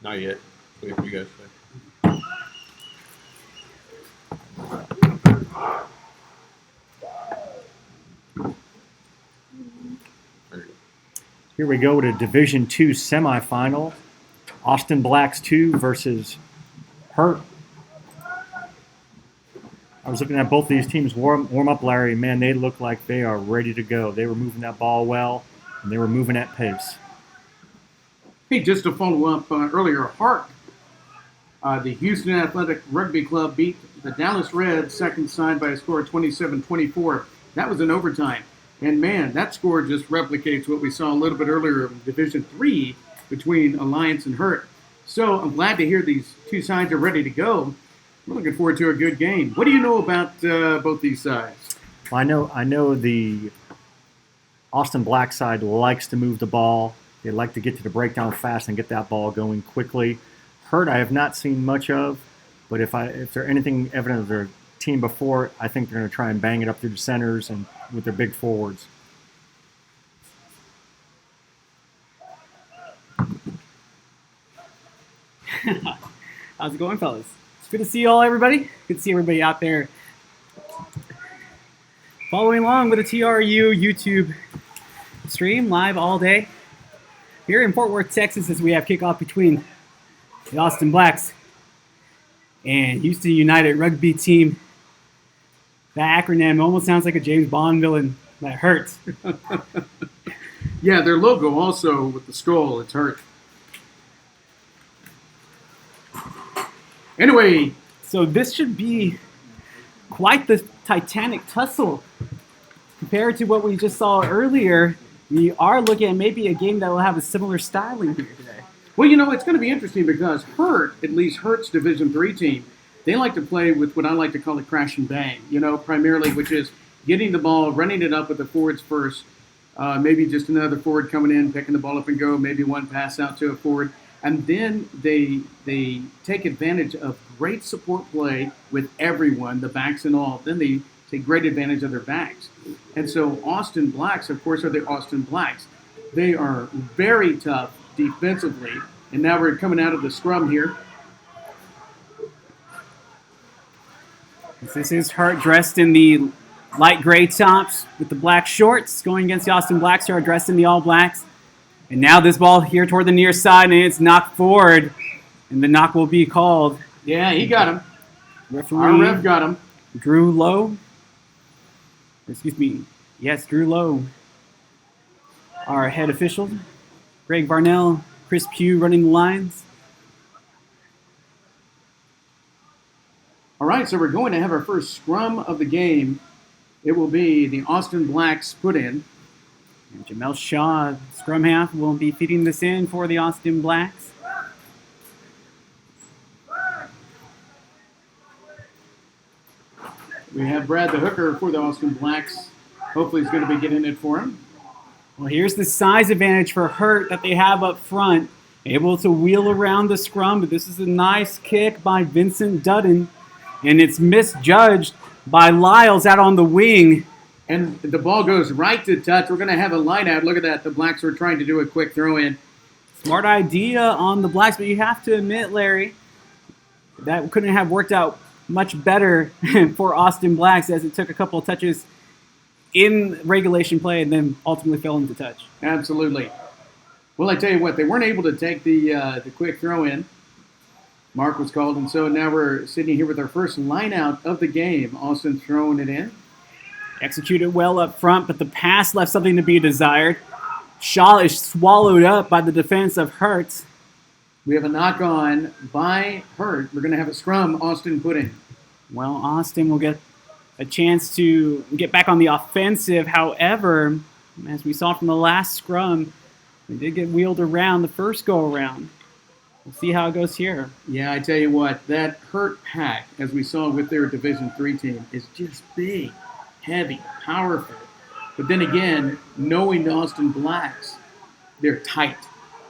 Not yet. Wait for you guys. Here we go to Division II semifinal. Austin Blacks 2 versus Hurt. I was looking at both these teams warm up, Larry. Man, they look like they are ready to go. They were moving that ball well, and they were moving at pace. Hey, just to follow up earlier, Hart, the Houston Athletic Rugby Club beat the Dallas Reds second side by a score of 27-24. That was in overtime. And man, that score just replicates what we saw a little bit earlier in Division III between Alliance and Hurt. So I'm glad to hear these two sides are ready to go. We're looking forward to a good game. What do you know about both these sides? Well, I know the Austin Black side likes to move the ball. They like to get to the breakdown fast and get that ball going quickly. Hurt, I have not seen much of, but if there's anything evident of their team before, I think they're going to try and bang it up through the centers and with their big forwards. How's it going, fellas? It's good to see everybody. Good to see everybody out there following along with the TRU YouTube stream live all day here in Fort Worth, Texas, as we have kickoff between the Austin Blacks and Houston United Rugby Team. That acronym almost sounds like a James Bond villain. That hurts. Yeah, their logo also with the skull, it's Hurt. Anyway, so this should be quite the titanic tussle compared to what we just saw earlier. We are looking at maybe a game that will have a similar styling here today. well, you know, it's going to be interesting because Hurt, at least Hurt's Division III team, they like to play with what I like to call a crash and bang, you know, primarily, which is getting the ball, running it up with the forwards first, maybe just another forward coming in, picking the ball up and go, maybe one pass out to a forward. And then they take advantage of great support play with everyone, the backs and all. Then they take great advantage of their backs. And so Austin Blacks, of course, are the Austin Blacks. They are very tough defensively. And now we're coming out of the scrum here. This is Hurt dressed in the light gray tops with the black shorts, going against the Austin Blacks, who are dressed in the all blacks. And now this ball here toward the near side, and it's knocked forward. And the knock will be called. Yeah, he got him. Referee Our ref got him. Drew Lowe. Excuse me. Yes, Drew Lowe. Our head official. Greg Varnell, Chris Pugh running the lines. All right, so we're going to have our first scrum of the game. It will be the Austin Blacks put in. And Jamel Shaw, scrum half, will be feeding this in for the Austin Blacks. We have Brad the hooker for the Austin Blacks. Hopefully he's going to be getting it for him. Well, here's the size advantage for Hurt that they have up front. Able to wheel around the scrum, but this is a nice kick by Vincent Dutton. And it's misjudged by Lyles out on the wing. And the ball goes right to touch. We're going to have a line out. Look at that. The Blacks were trying to do a quick throw in. Smart idea on the Blacks, but you have to admit, Larry, that couldn't have worked out much better for Austin Blacks, as it took a couple of touches in regulation play and then ultimately fell into touch. Absolutely. Well, I tell you what, they weren't able to take the quick throw in. Mark was called, and so now we're sitting here with our first line out of the game. Austin throwing it in. Executed well up front, but the pass left something to be desired. Shaw is swallowed up by the defense of Hurt. We have a knock on by Hurt. We're going to have a scrum Austin put in. Well, Austin will get a chance to get back on the offensive. However, as we saw from the last scrum, they did get wheeled around the first go-around. We'll see how it goes here. Yeah, I tell you what, that Hurt pack, as we saw with their Division III team, is just big, heavy, powerful. But then again, knowing the Austin Blacks, they're tight.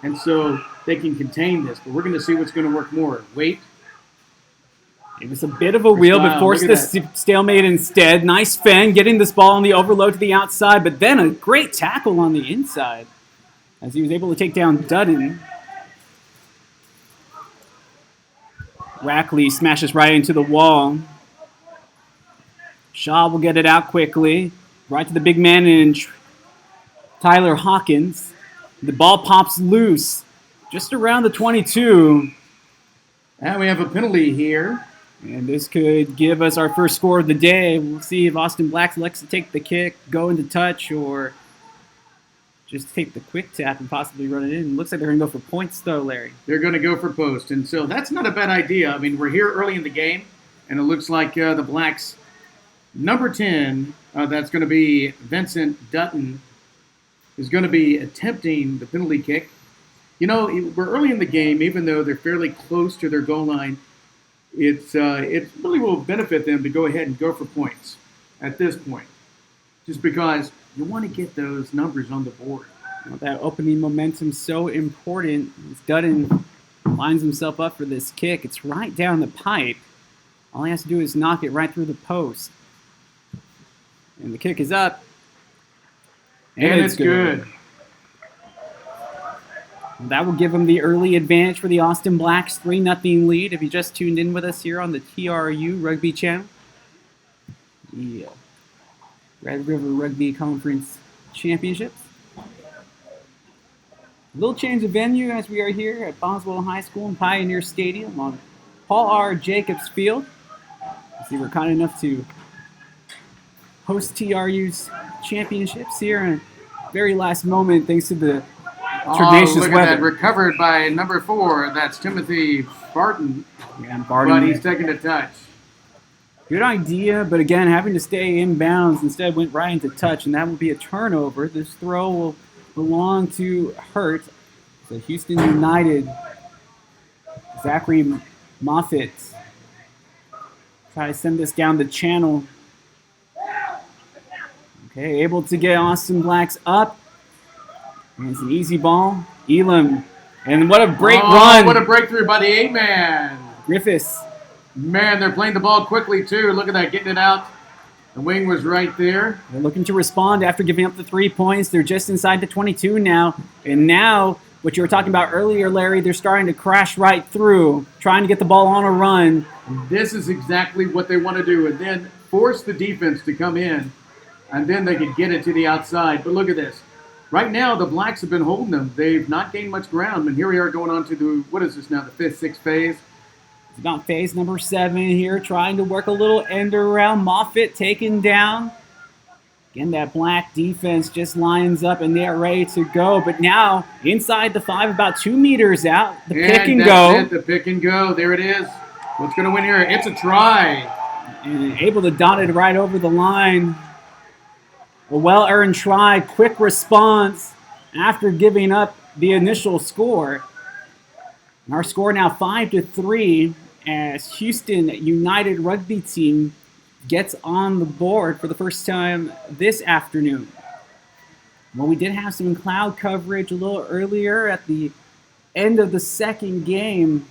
And so they can contain this. But we're going to see what's going to work more. Weight. It was a bit of a wheel, but forced the stalemate instead. Nice fend, getting this ball on the overload to the outside, but then a great tackle on the inside as he was able to take down Dutton. Rackley smashes right into the wall. Shaw will get it out quickly. Right to the big man in Tyler Hawkins. The ball pops loose just around the 22. And we have a penalty here. And this could give us our first score of the day. We'll see if Austin Black likes to take the kick, go into touch, or just take the quick tap and possibly run it in. Looks like they're going to go for points, though, Larry. They're going to go for post. And so that's not a bad idea. I mean, we're here early in the game, and it looks like the Blacks' number 10, that's going to be Vincent Dutton, is going to be attempting the penalty kick. You know, we're early in the game, even though they're fairly close to their goal line. It really will benefit them to go ahead and go for points at this point, just because you want to get those numbers on the board. Well, that opening momentum is so important. As Dutton lines himself up for this kick, it's right down the pipe. All he has to do is knock it right through the post. And the kick is up. And it's good. That will give him the early advantage for the Austin Blacks 3-0 lead. If you just tuned in with us here on the TRU Rugby channel, the Red River Rugby Conference Championships. A little change of venue as we are here at Boswell High School and Pioneer Stadium on Paul R. Jacobs Field. See, we're kind enough to host TRU's championships here in very last moment thanks to the Traditious look weather. at that, recovered by number 4. That's Timothy Barton. Yeah, Barton. But he's taking a touch. Good idea, but again, having to stay inbounds instead went right into touch, and that will be a turnover. This throw will belong to Hurt. So Houston United, Zachary Moffitt, try to send this down the channel. Okay, able to get Austin Blacks up. And it's an easy ball. Elam. And what a great run. What a breakthrough by the 8-man. Griffiths. Man, they're playing the ball quickly, too. Look at that, getting it out. The wing was right there. They're looking to respond after giving up the 3 points. They're just inside the 22 now. And now, what you were talking about earlier, Larry, they're starting to crash right through, trying to get the ball on a run. This is exactly what they want to do, and then force the defense to come in, and then they could get it to the outside. But look at this. Right now, the Blacks have been holding them. They've not gained much ground, and here we are going on to the, what is this now, the 5th, 6th phase? It's about phase number 7 here, trying to work a little end around. Moffitt taken down. Again, that Black defense just lines up, and they're ready to go. But now, inside the 5, about 2 meters out, the pick and go. That's it, the pick and go. There it is. What's going to win here? It's a try. And able to dot it right over the line. A well-earned try, quick response after giving up the initial score. And our score now 5-3 as Houston United Rugby Team gets on the board for the first time this afternoon. Well, we did have some cloud coverage a little earlier at the end of the second game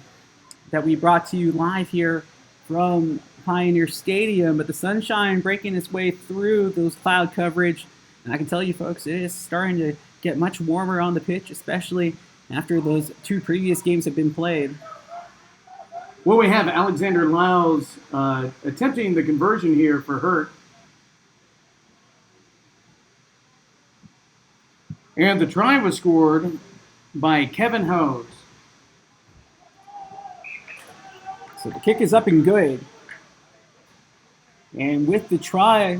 that we brought to you live here from Pioneer Stadium, but the sunshine breaking its way through those cloud coverage. And I can tell you folks, it is starting to get much warmer on the pitch, especially after those 2 previous games have been played. Well, we have Alexander Lyles attempting the conversion here for Hurt. And the try was scored by Kevin Hose. So the kick is up and good. And with the try,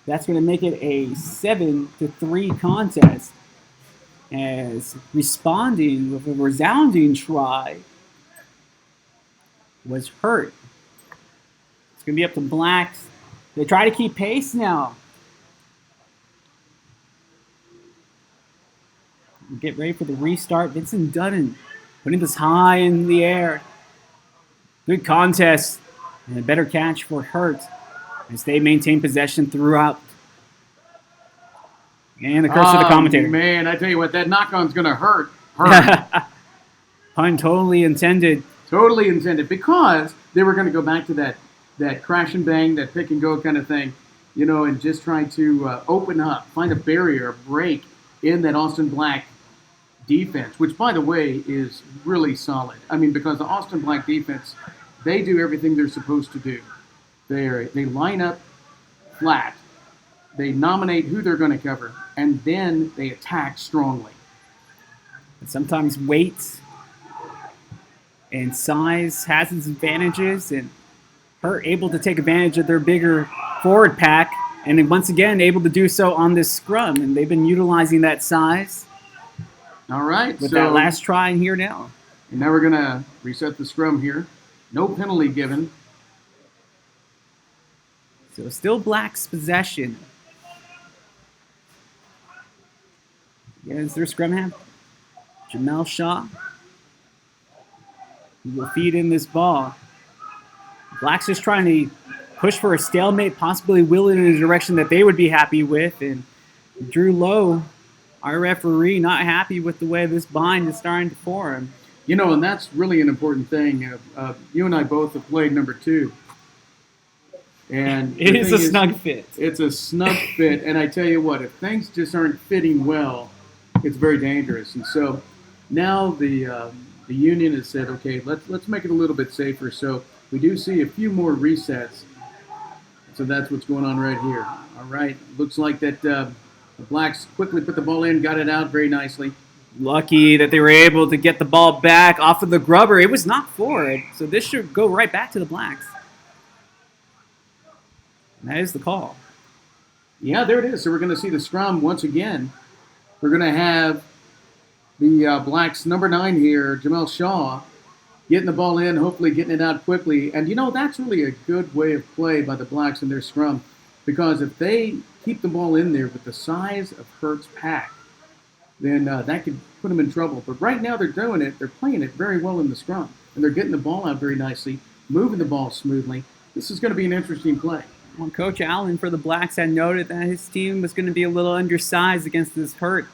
that's going to make it a 7-3 contest. As responding with a resounding try was Hurt. It's going to be up to Blacks. They try to keep pace now. Get ready for the restart. Vincent Dutton putting this high in the air. Good contest. And a better catch for Hurt as they maintain possession throughout. And the curse of the commentator. Man, I tell you what, that knock-on's going to hurt. Pun totally intended. Totally intended, because they were going to go back to that crash and bang, that pick and go kind of thing, you know, and just try to open up, find a barrier, a break in that Austin Black defense, which, by the way, is really solid. I mean, because the Austin Black defense, they do everything they're supposed to do. They line up flat, they nominate who they're going to cover, and then they attack strongly. And sometimes weight and size has its advantages, and Hurt able to take advantage of their bigger forward pack, and then once again able to do so on this scrum, and they've been utilizing that size. All right. With that last try in here now. And now we're going to reset the scrum here. No penalty given. So still Black's possession. Is their scrum half? Jamel Shaw. He will feed in this ball. Black's just trying to push for a stalemate, possibly will it in a direction that they would be happy with. And Drew Lowe, our referee, not happy with the way this bind is starting to form. You know, and that's really an important thing. You and I both have played number 2. And it is a snug fit. It's a snug fit. And I tell you what, if things just aren't fitting well, it's very dangerous. And so now the union has said, okay, let's make it a little bit safer. So we do see a few more resets. So that's what's going on right here. All right. Looks like that the Blacks quickly put the ball in, got it out very nicely. Lucky that they were able to get the ball back off of the grubber. It was not forward, so this should go right back to the Blacks. And that is the call. Yeah, there it is. So we're going to see the scrum once again. We're going to have the Blacks number 9 here, Jamel Shaw, getting the ball in, hopefully getting it out quickly. And, you know, that's really a good way of play by the Blacks in their scrum, because if they keep the ball in there with the size of Hurt's pack, then that could put them in trouble. But right now they're doing it. They're playing it very well in the scrum, and they're getting the ball out very nicely, moving the ball smoothly. This is going to be an interesting play. Well, Coach Allen for the Blacks had noted that his team was going to be a little undersized against this Hurts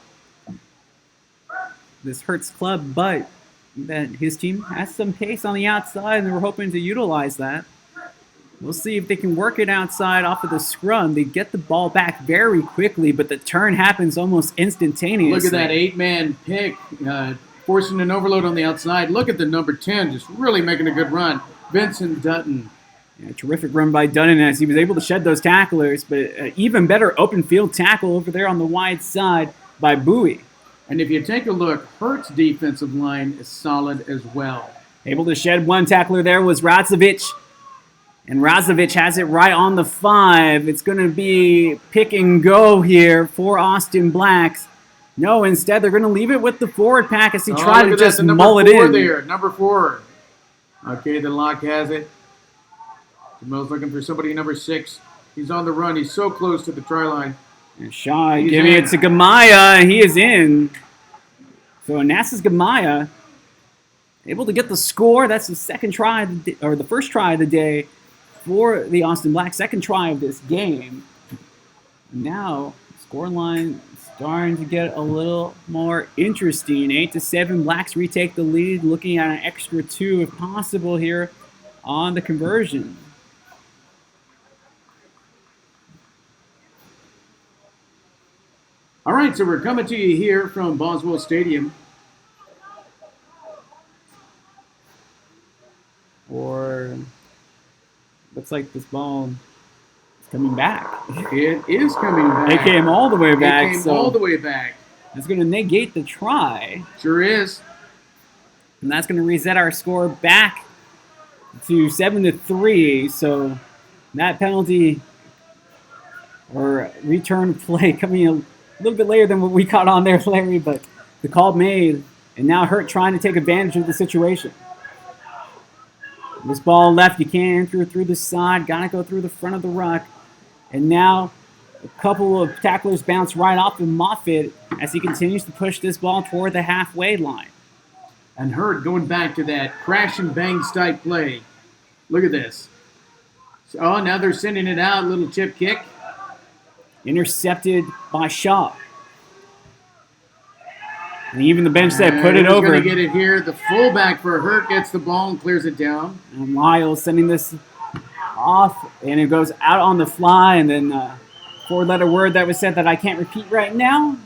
club, but that his team has some pace on the outside, and they were hoping to utilize that. We'll see if they can work it outside off of the scrum. They get the ball back very quickly, but the turn happens almost instantaneously. Look at that 8-man pick, forcing an overload on the outside. Look at the number 10, just really making a good run. Vincent Dutton. Yeah, terrific run by Dutton as he was able to shed those tacklers, but even better open field tackle over there on the wide side by Bowie. And if you take a look, Hurt's defensive line is solid as well. Able to shed one tackler there was Razovic. And Razovic has it right on the 5. It's going to be pick and go here for Austin Blacks. No, instead they're going to leave it with the forward pack as he tried to just mull it in. There, number 4. Okay, the lock has it. Jamel's looking for somebody number 6. He's on the run. He's so close to the try line. And Shaw giving it to Gamaya. He is in. So Nassus Gamaya able to get the score. That's the second try, or the first try of the day for the Austin Blacks. Second try of this game. Now, scoreline starting to get a little more interesting. 8-7, Blacks retake the lead, looking at an extra 2 if possible here on the conversion. All right, so we're coming to you here from Boswell Stadium. Or looks like this ball is coming back. It is coming back. It came all the way back. It came all the way back. It's going to negate the try. Sure is. And that's going to reset our score back to 7-3. So that penalty or return play coming a little bit later than what we caught on there, Larry, but the call made, and now Hurt trying to take advantage of the situation. This ball left, you can't enter through the side, got to go through the front of the ruck. And now a couple of tacklers bounce right off of Moffitt as he continues to push this ball toward the halfway line. And Hurt going back to that crash and bang type play. Look at this. Oh, now they're sending it out, little chip kick. Intercepted by Shaw. And even the bench said, put it over. Going to get it here. The fullback for Hurt gets the ball and clears it down. And Lyle sending this off, and it goes out on the fly. And then 4-letter word that was said that I can't repeat right now.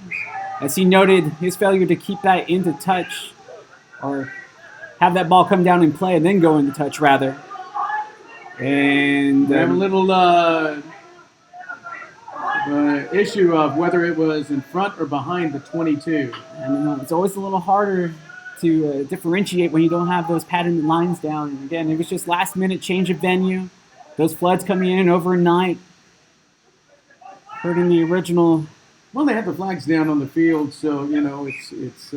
as he noted his failure to keep that into touch, or have that ball come down and play and then go into touch, rather. And We have a little issue of whether it was in front or behind the 22. and it's always a little harder to differentiate when you don't have those patterned lines down. And again, it was just last minute change of venue. Those floods coming in overnight, hurting the original. Well, they had the flags down on the field, so it's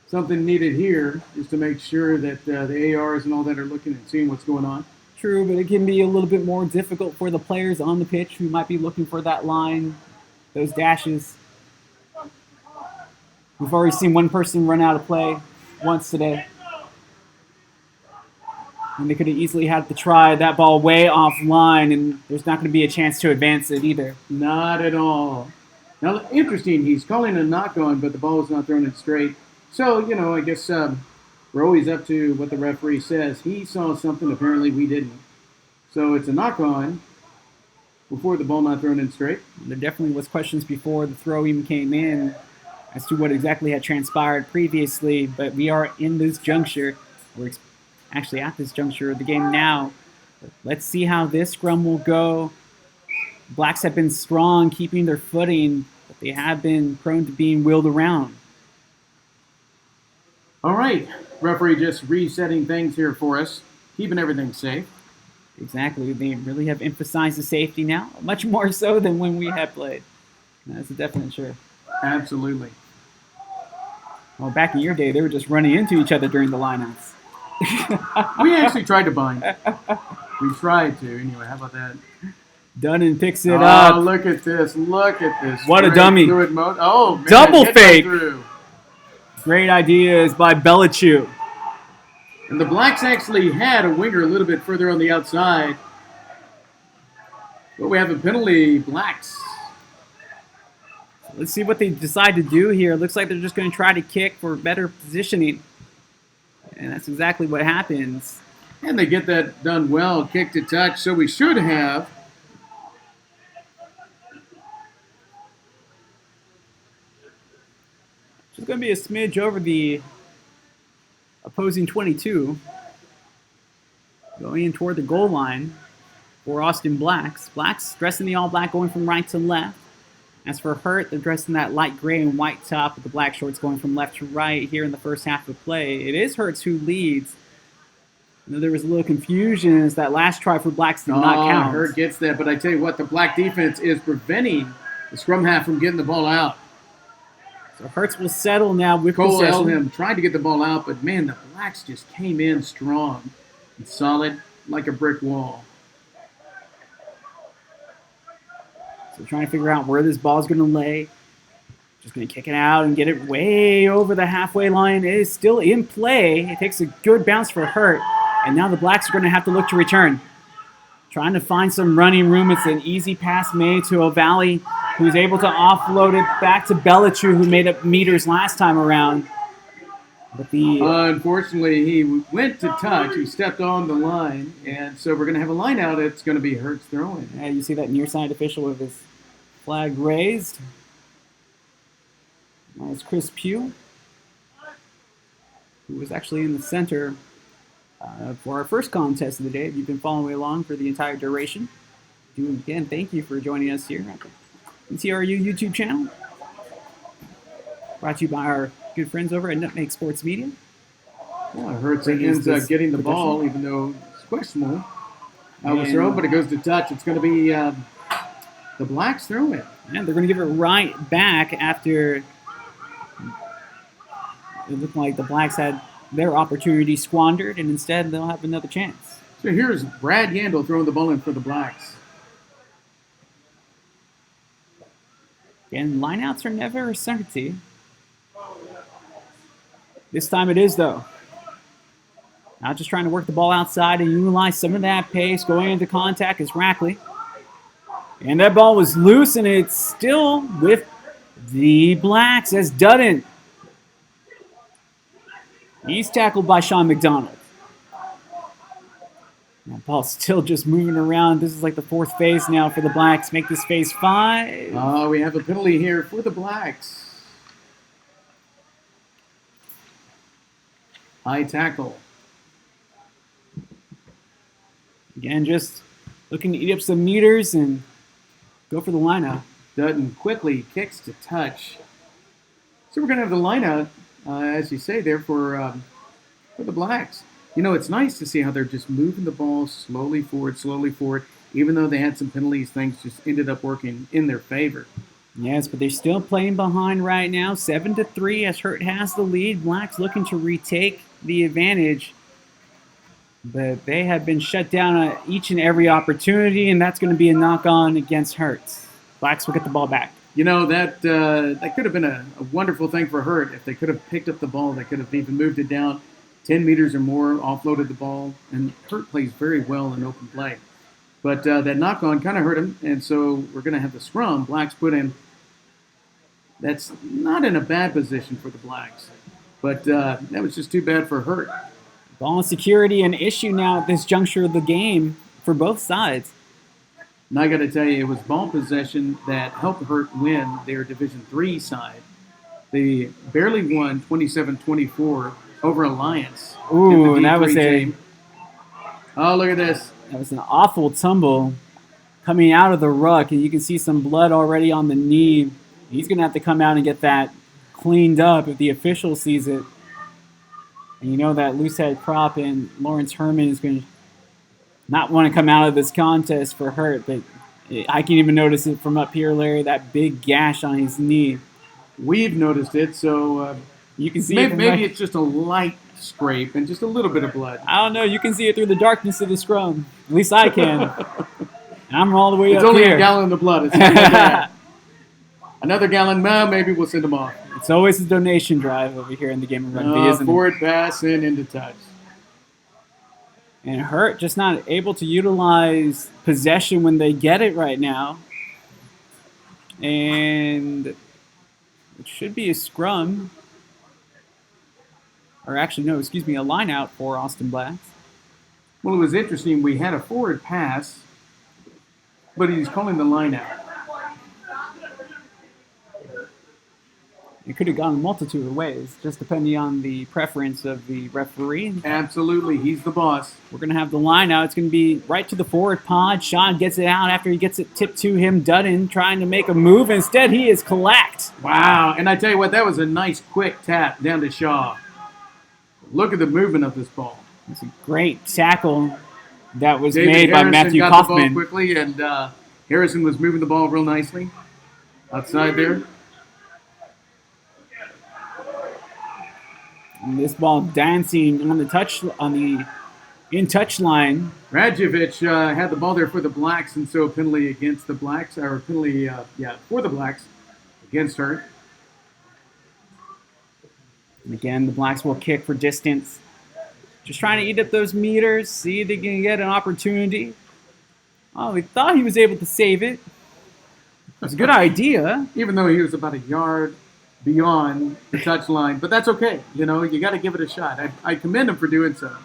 something needed here is to make sure that the ARs and all that are looking and seeing what's going on. True, but it can be a little bit more difficult for the players on the pitch who might be looking for that line, those dashes. We've already seen one person run out of play once today. And they could have easily had to try that ball way offline, and there's not going to be a chance to advance it either. Not at all. Now, interesting, he's calling a knock-on, but the ball is not thrown in straight. So, I guess we're always up to what the referee says. He saw something, apparently we didn't. So it's a knock-on before the ball not thrown in straight. There definitely was questions before the throw even came in as to what exactly had transpired previously, but we are in this juncture. We're actually at this juncture of the game now. Let's see how this scrum will go. Blacks have been strong, keeping their footing, but they have been prone to being wheeled around. All right, referee just resetting things here for us, keeping everything safe. Exactly, they really have emphasized the safety now, much more so than when we had played. That's a definite sure. Absolutely. Well, back in your day, they were just running into each other during the lineouts. We actually tried to bind. We tried to. Anyway, how about that? Dunnan picks it Oh, up. look at this. Look at this. What a Great dummy. fluid mode. Oh, man. Double Get that fake. through. Great ideas by Belichick. And the Blacks actually had a winger a little bit further on the outside. But we have a penalty, Blacks. Let's see what they decide to do here. Looks like they're just going to try to kick for better positioning. And that's exactly what happens. And they get that done well, kick to touch. So we should have. It's going to be a smidge over the opposing 22. Going in toward the goal line for Austin Blacks. Blacks dressed in the all black, going from right to left. As for Hurt, they're dressed in that light gray and white top with the black shorts going from left to right here in the first half of play. It is Hurts who leads. I know there was a little confusion as that last try for Blacks did not count. Hurt gets that, but I tell you what, the Black defense is preventing the scrum half from getting the ball out. So Hurts will settle now with Cole possession. Elham tried to get the ball out, but man, the Blacks just came in strong and solid like a brick wall. So trying to figure out where this ball is going to lay. Just going to kick it out and get it way over the halfway line. It is still in play. It takes a good bounce for Hurt. And now the Blacks are going to have to look to return. Trying to find some running room. It's an easy pass made to O'Valley, who's able to offload it back to Belichick, who made up meters last time around. But unfortunately, he went to touch. He stepped on the line. And so we're going to have a line out. It's going to be Hurts throwing. Yeah, you see that near side official with his flag raised. That's Chris Pugh, who was actually in the center for our first contest of the day. If you've been following along for the entire duration, again, thank you for joining us here at the TRU YouTube channel. Brought to you by our good friends over at Nutmeg Sports Media. Well, Hurts ends up getting the ball, even though it's questionable. I was thrown, but it goes to touch. It's going to be the Blacks throw it. Yeah, they're going to give it right back after it looked like the Blacks had their opportunity squandered, and instead they'll have another chance. So here's Brad Yandel throwing the ball in for the Blacks. Again, lineouts are never a certainty. This time it is, though. Now just trying to work the ball outside and utilize some of that pace. Going into contact is Rackley. And that ball was loose, and it's still with the Blacks as Dunnan. He's tackled by Sean McDonald. That ball's still just moving around. This is like the fourth phase now for the Blacks. Make this phase 5. Oh, we have a penalty here for the Blacks. High tackle. Again, just looking to eat up some meters and go for the lineout. Dutton quickly kicks to touch. So we're going to have the lineout, as you say there, for the Blacks. You know, it's nice to see how they're just moving the ball slowly forward. Even though they had some penalties, things just ended up working in their favor. Yes, but they're still playing behind right now, 7-3 as Hurt has the lead. Blacks looking to retake the advantage, but they have been shut down at each and every opportunity, and that's going to be a knock-on against Hurts. Blacks will get the ball back. You know, that could have been a wonderful thing for Hurt. If they could have picked up the ball, they could have even moved it down 10 meters or more, offloaded the ball, and Hurt plays very well in open play. But that knock-on kind of hurt him, and so we're going to have the scrum. Blacks put in. That's not in a bad position for the Blacks, but that was just too bad for Hurt. Ball security an issue now at this juncture of the game for both sides. And I got to tell you, it was ball possession that helped Hurt win their Division III side. They barely won 27-24 over Alliance. Ooh, and that was team. Oh, look at this. That was an awful tumble coming out of the ruck, and you can see some blood already on the knee. He's going to have to come out and get that cleaned up if the official sees it. And you know that loose head prop and Lawrence Herman is going to not want to come out of this contest for Hurt, but I can even notice it from up here, Larry, that big gash on his knee. We've noticed it, so you can see maybe it's just a light scrape and just a little bit of blood. I don't know. You can see it through the darkness of the scrum. At least I can. And I'm all the way it's up here. It's only a gallon of blood. It's not that bad. Another gallon, maybe we'll send them off. It's always a donation drive over here in the game of rugby, isn't it? Forward pass and into touch. And Hurt just not able to utilize possession when they get it right now. And it should be a scrum. Or actually, no, excuse me, a line out for Austin Blacks. Well, it was interesting. We had a forward pass, but he's calling the line out. It could have gone a multitude of ways, just depending on the preference of the referee. Absolutely. He's the boss. We're going to have the line out. It's going to be right to the forward pod. Sean gets it out after he gets it tipped to him. Dutton trying to make a move. Instead, he is collect. Wow. And I tell you what, that was a nice quick tap down to Shaw. Look at the movement of this ball. It's a great tackle that was David made Harrison by Matthew got Kaufman. The ball quickly, and Harrison was moving the ball real nicely outside there. And this ball dancing on the in-touch line. Radjevic had the ball there for the Blacks, and so penalty against the Blacks, or penalty, for the Blacks against Hurt. And again, the Blacks will kick for distance. Just trying to eat up those meters, see if they can get an opportunity. Oh, they thought he was able to save it. It was a good idea. Even though he was about a yard beyond the touch line, but that's okay. You know, you got to give it a shot. I commend him for doing so.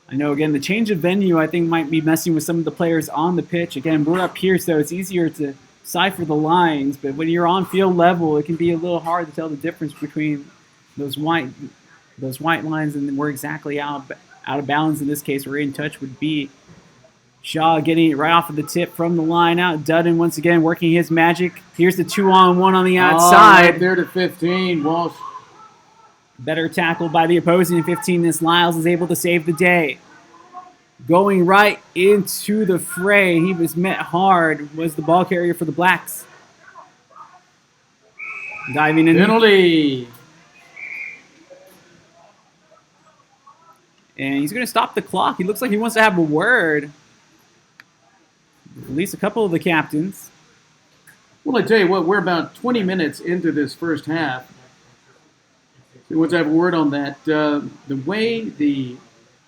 I know, again, the change of venue, I think, might be messing with some of the players on the pitch. Again, we're up here, so it's easier to cipher the lines, but when you're on field level, it can be a little hard to tell the difference between those white lines and where exactly out of bounds in this case or in touch would be. Shaw getting it right off of the tip from the line out. Dutton once again working his magic. Here's the 2-on-1 on the outside. Right there to 15, Walsh. Better tackle by the opposing 15. This Lyles is able to save the day. Going right into the fray. He was met hard. Was the ball carrier for the Blacks. Diving in. Penalty. And he's going to stop the clock. He looks like he wants to have a word. At least a couple of the captains. Well, I tell you what, we're about 20 minutes into this first half. So once I have a word on that, the way the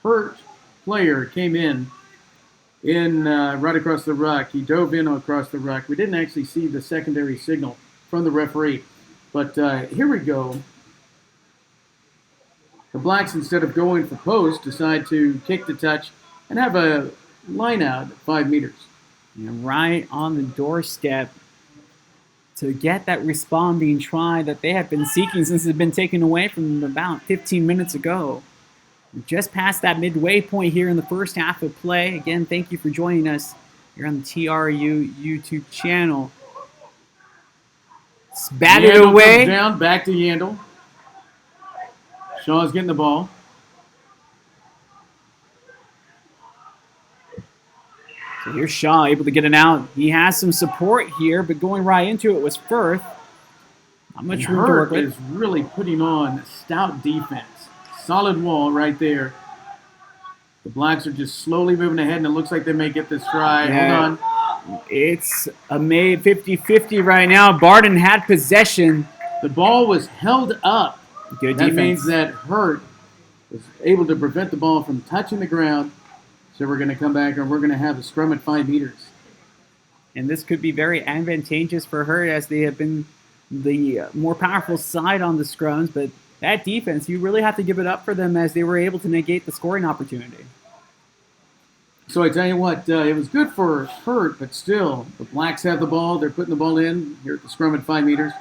Hurt player came in right across the ruck, he dove in across the ruck. We didn't actually see the secondary signal from the referee. But here we go. The Blacks, instead of going for post, decide to kick the touch and have a line out at 5 meters. And right on the doorstep to get that responding try that they have been seeking since it's been taken away from them about 15 minutes ago. We're just past that midway point here in the first half of play. Again, thank you for joining us here on the TRU YouTube channel. It's batted Yandel away. comes down, back to Yandel. Shaw's getting the ball. So here's Shaw able to get it out. He has some support here, but going right into it was Firth. Not much room to work Hurt with. is really putting on a stout defense. Solid wall right there. The Blacks are just slowly moving ahead, and it looks like they may get this try. Yeah. Hold on. It's a made 50-50 right now. Barden had possession. The ball was held up. Good That defense. means that Hurt was able to prevent the ball from touching the ground. So we're going to come back and we're going to have a scrum at 5 meters. And this could be very advantageous for her as they have been the more powerful side on the scrums. But that defense, you really have to give it up for them as they were able to negate the scoring opportunity. So I tell you what, it was good for Hurt, but still, the Blacks have the ball. They're putting the ball in here at the scrum at 5 meters.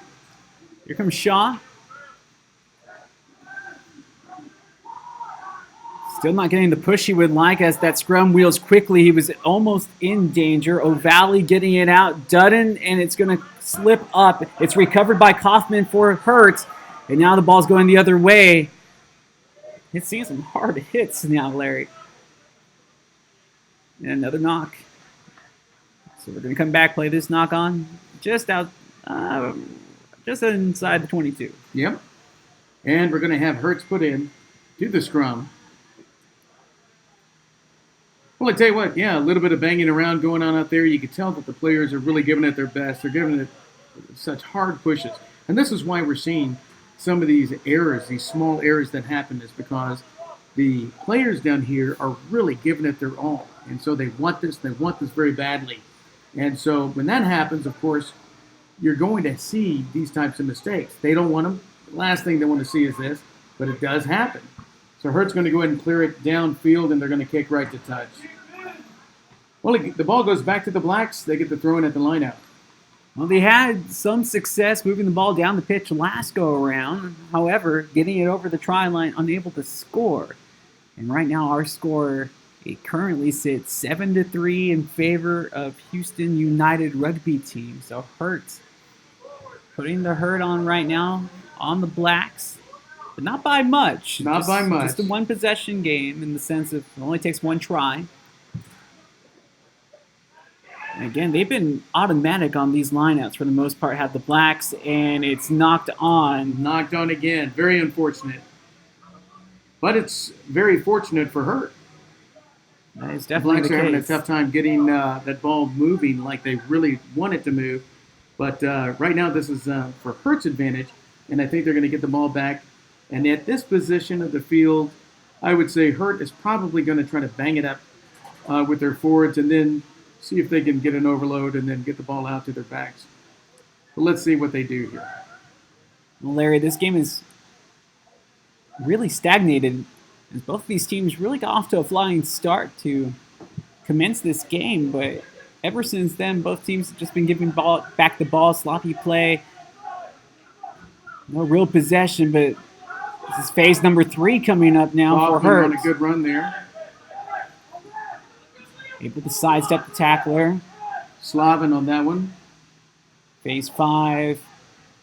Here comes Shaw. Still not getting the push he would like as that scrum wheels quickly. He was almost in danger. O'Valley getting it out. Dutton, and it's going to slip up. It's recovered by Kaufman for Hurt. And now the ball's going the other way. It's seeing some hard hits now, Larry. And another knock. So we're going to come back, play this knock on just out, just inside the 22. Yep. And we're going to have Hurts put in to the scrum. Well, I tell you what, yeah, a little bit of banging around going on out there. You can tell that the players are really giving it their best. They're giving it such hard pushes. And this is why we're seeing some of these errors, these small errors that happen, is because the players down here are really giving it their all. And so they want this very badly. And so when that happens, of course, you're going to see these types of mistakes. They don't want them. The last thing they want to see is this, but it does happen. So Hurt's going to go ahead and clear it downfield, and they're going to kick right to touch. Well, the ball goes back to the Blacks. They get the throw in at the lineout. Well, they had some success moving the ball down the pitch last go-around. However, getting it over the try line, unable to score. And right now, our score, it currently sits 7-3 in favor of Houston United Rugby Team. So Hurt, putting the hurt on right now on the Blacks. But not by much. Not by much. Just a one-possession game in the sense of it only takes one try. And again, they've been automatic on these lineouts for the most part, have the Blacks, and it's knocked on. Knocked on again. Very unfortunate. But it's very fortunate for Hurt. That is The definitely Blacks the are having a case. tough time getting that ball moving like they really want it to move. But right now, this is for Hurt's advantage, and I think they're going to get the ball back. And at this position of the field, I would say Hurt is probably going to try to bang it up with their forwards and then see if they can get an overload and then get the ball out to their backs. But let's see what they do here. Well, Larry, this game is really stagnated as both of these teams really got off to a flying start to commence this game. But ever since then, both teams have just been giving back the ball, sloppy play, no real possession. But this is phase number 3 coming up now for Hoffman Hurt. on a good run there. Able to sidestep the tackler. Slavin on that one. Phase 5.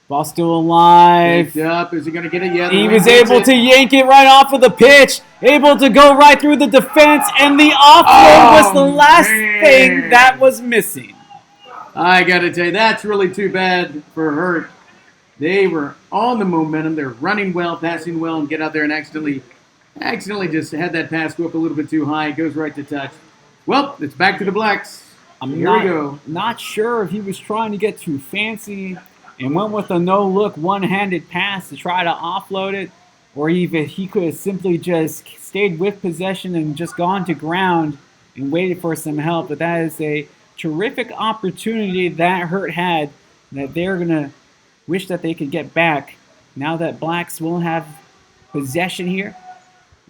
Ball still alive. Picked up. Is he going to get it? Yeah. He the was wind gets able it. to yank it right off of the pitch. Able to go right through the defense. And the offload was the last thing that was missing. I got to tell you, that's really too bad for Hurt. They were on the momentum. They're running well, passing well, and get out there and accidentally just had that pass go up a little bit too high. It goes right to touch. Well, it's back to the Blacks. Here we go. Not sure if he was trying to get too fancy and went with a no-look one-handed pass to try to offload it, or even he could have simply just stayed with possession and just gone to ground and waited for some help. But that is a terrific opportunity that Hurt had that they're going to wish that they could get back. Now that Blacks will have possession here.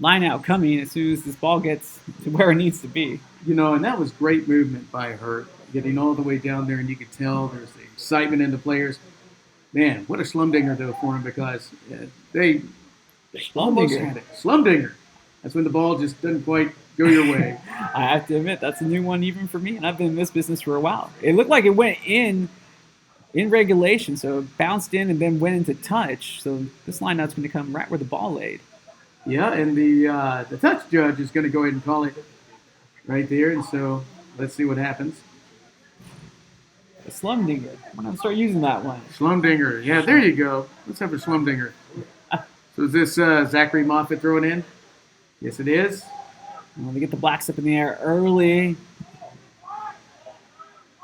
line out coming as soon as this ball gets to where it needs to be. You know, and that was great movement by Hurt, getting all the way down there, and you could tell there's the excitement in the players. Man, what a slumdinger though for him, because they almost had it. Slumdinger. That's when the ball just doesn't quite go your way. I have to admit, that's a new one even for me, and I've been in this business for a while. It looked like it went in regulation, so it bounced in and then went into touch. So this lineout's going to come right where the ball laid. Yeah, and the touch judge is going to go ahead and call it right there, and so let's see what happens. A slumdinger. I'm going to start using that one. Slumdinger. Yeah, there you go. Let's have a slumdinger. So is this Zachary Moffitt throwing in? Yes, it is. Well, they get the Blacks up in the air early.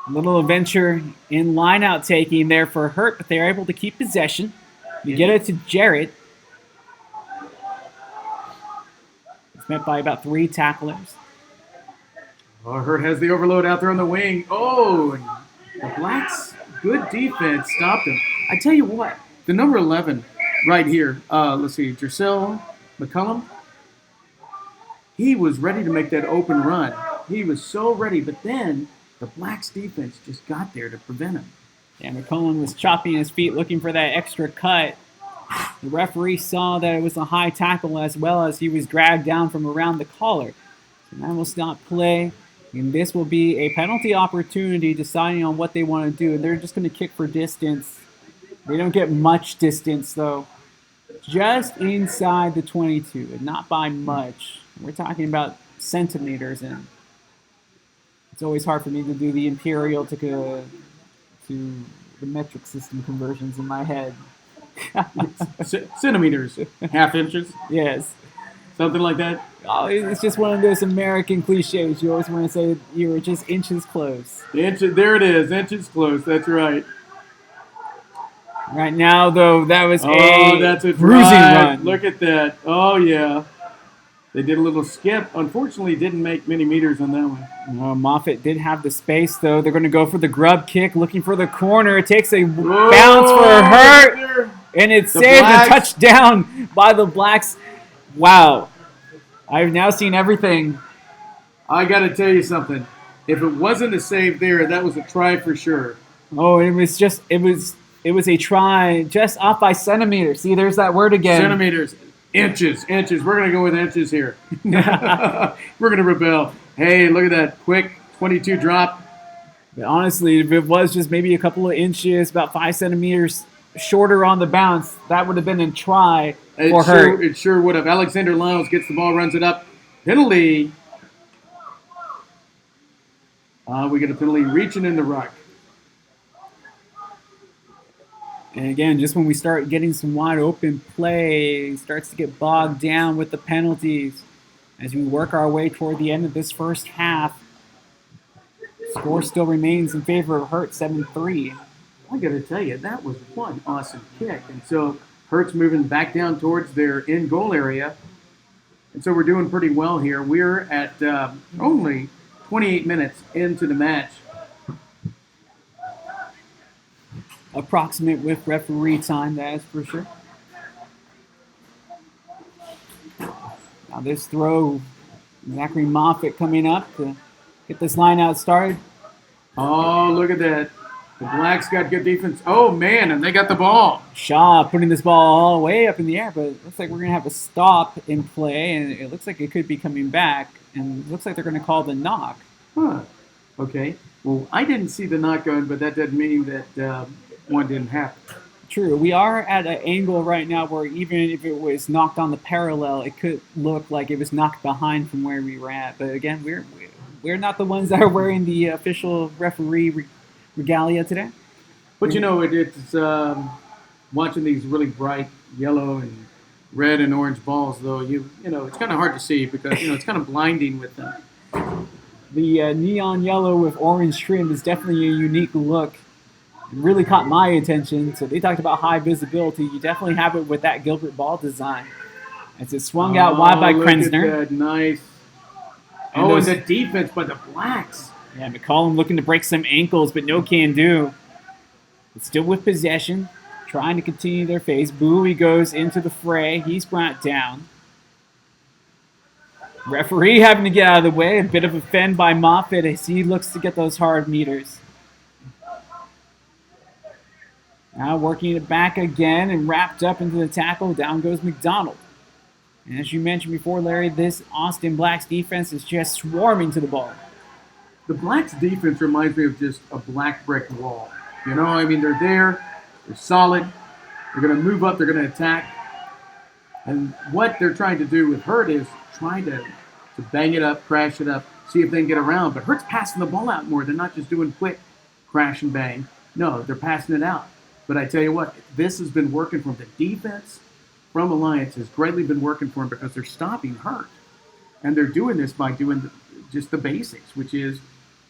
A little adventure in line-out taking there for Hurt, but they're able to keep possession. You get it to Jarrett. It's met by about 3 tacklers. Oh, Hurt has the overload out there on the wing. Oh, and the Blacks, good defense, stopped him. I tell you what, the number 11 right here, let's see, Jercel McCullum, he was ready to make that open run. He was so ready, but then the Blacks defense just got there to prevent him. Yeah, McCullen was chopping his feet looking for that extra cut. The referee saw that it was a high tackle as well as he was dragged down from around the collar. So that will stop play. And this will be a penalty opportunity deciding on what they want to do. And they're just going to kick for distance. They don't get much distance, though. Just inside the 22, and not by much. We're talking about centimeters, and it's always hard for me to do the imperial to the metric system conversions in my head. Centimeters, half inches, Yes. something like that. Oh, it's just one of those American cliches. You always want to say you were just inches close. There it is, inches close. That's right. Right now, though, that was that's a bruising drive. run. Look at that. Oh, yeah. They did a little skip. Unfortunately, didn't make many meters on that one. Moffitt did have the space, though. They're going to go for the grub kick, looking for the corner. It takes a bounce for Hurt, and it's saved and touched down by the Blacks. Wow. I've now seen everything. I got to tell you something. If it wasn't a save there, that was a try for sure. Oh, it was a try just off by centimeters. See, there's that word again. Centimeters. Inches. We're going to go with inches here. We're going to rebel. Hey, look at that quick 22 drop. But honestly, if it was just maybe a couple of inches, about 5 centimeters shorter on the bounce, that would have been a try for Hurt. It sure would have. Alexander Lyles gets the ball, runs it up. Penalty. We get a penalty reaching in the ruck. And again, just when we start getting some wide open play, it starts to get bogged down with the penalties as we work our way toward the end of this first half. Score still remains in favor of Hurt, 7-3. I got to tell you, that was one awesome kick. And so Hurt's moving back down towards their in-goal area. And so we're doing pretty well here. We're at only 28 minutes into the match. Approximate with referee time, that is for sure. Now this throw, Zachary Moffitt coming up to get this line out started. Oh, look at that. The Blacks got good defense. Oh, man, and they got the ball. Shaw putting this ball all the way up in the air, but it looks like we're going to have a stop in play, and it looks like it could be coming back, and it looks like they're going to call the knock. Huh. Okay. Well, I didn't see the knock going, but that doesn't mean that one didn't happen. True. We are at an angle right now where even if it was knocked on the parallel, it could look like it was knocked behind from where we were at. But again, we're not the ones that are wearing the official referee regalia today. But you know, it's watching these really bright yellow and red and orange balls, though. You know, it's kind of hard to see because it's kind of blinding with them. The neon yellow with orange trim is definitely a unique look. It really caught my attention. So they talked about high visibility. You definitely have it with that Gilbert ball design. As it swung out wide by Krensner. Look at that. Nice. And the defense by the Blacks. Yeah, McCollum looking to break some ankles, but no can do. But still with possession, trying to continue their phase. Bowie goes into the fray. He's brought down. Referee having to get out of the way. A bit of a fend by Moffitt as he looks to get those hard meters. Now working it back again and wrapped up into the tackle. Down goes McDonald. And as you mentioned before, Larry, this Austin Blacks defense is just swarming to the ball. The Blacks defense reminds me of just a black brick wall. You know, I mean, they're there, they're solid, they're going to move up, they're going to attack. And what they're trying to do with Hurt is trying to bang it up, crash it up, see if they can get around. But Hurt's passing the ball out more. They're not just doing quick crash and bang. No, they're passing it out. But I tell you what, this has been working for them. The defense from Alliance has greatly been working for them because they're stopping Hurt. And they're doing this by doing just the basics, which is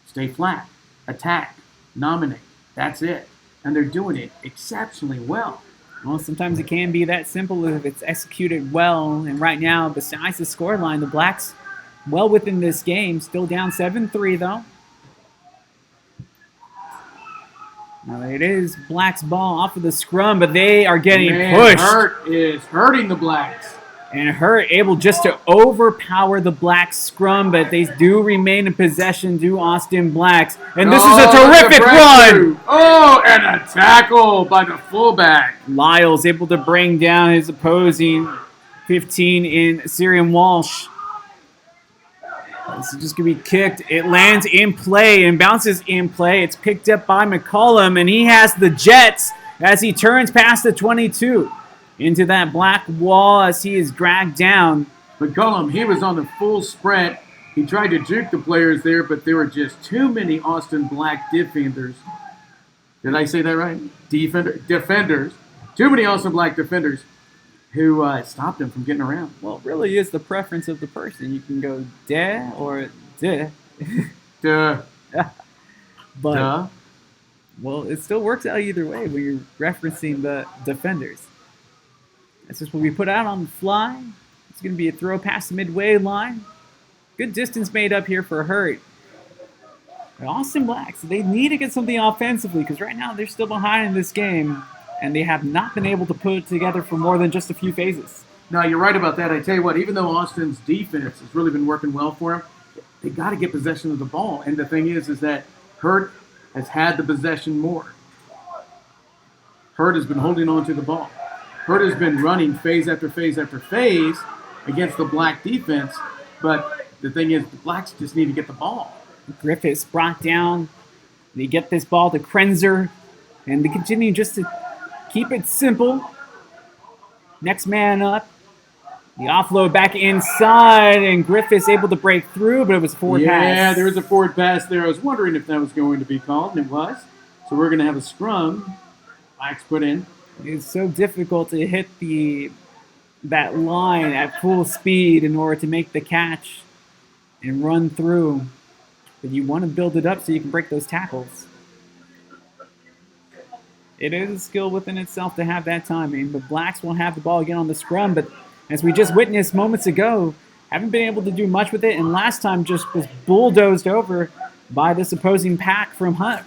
stay flat, attack, nominate. That's it. And they're doing it exceptionally well. Well, sometimes it can be that simple if it's executed well. And right now, besides the scoreline, the Blacks well within this game. Still down 7-3, though. Now, it is Blacks' ball off of the scrum, but they are getting pushed. Hurt is hurting the Blacks. And Hurt able just to overpower the Blacks scrum, but they do remain in possession to Austin Blacks. And this is a terrific run. Oh, and a tackle by the fullback. Lyles able to bring down his opposing 15 in Syrian Walsh. This is just going to be kicked. It lands in play and bounces in play. It's picked up by McCollum, and he has the Jets as he turns past the 22 into that black wall as he is dragged down. McCollum, he was on the full sprint. He tried to juke the players there, but there were just too many Austin Black defenders. Did I say that right? Defenders. Too many Austin Black defenders who stopped him from getting around. Well, it really is the preference of the person. You can go "deh" or "duh." Duh. But, Duh. well, it still works out either way when you're referencing the defenders. That's just what we put out on the fly. It's going to be a throw past the midway line. Good distance made up here for Hurt. But Austin Blacks, they need to get something offensively because right now they're still behind in this game, and they have not been able to put it together for more than just a few phases. No, you're right about that. I tell you what, even though Austin's defense has really been working well for him, they got to get possession of the ball. And the thing is that Hurt has had the possession more. Hurt has been holding on to the ball. Hurt has been running phase after phase after phase against the Black defense, but the thing is the Blacks just need to get the ball. Griffiths brought down. They get this ball to Krenzer, and they continue just to keep it simple. Next man up. The offload back inside, and Griffiths able to break through, but it was a forward pass. Yeah, there was a forward pass there. I was wondering if that was going to be called, and it was. So we're going to have a scrum. Blacks put in. It's so difficult to hit that line at full speed in order to make the catch and run through. But you want to build it up so you can break those tackles. It is a skill within itself to have that timing. But Blacks will have the ball again on the scrum. But as we just witnessed moments ago, haven't been able to do much with it. And last time just was bulldozed over by this opposing pack from Hurt.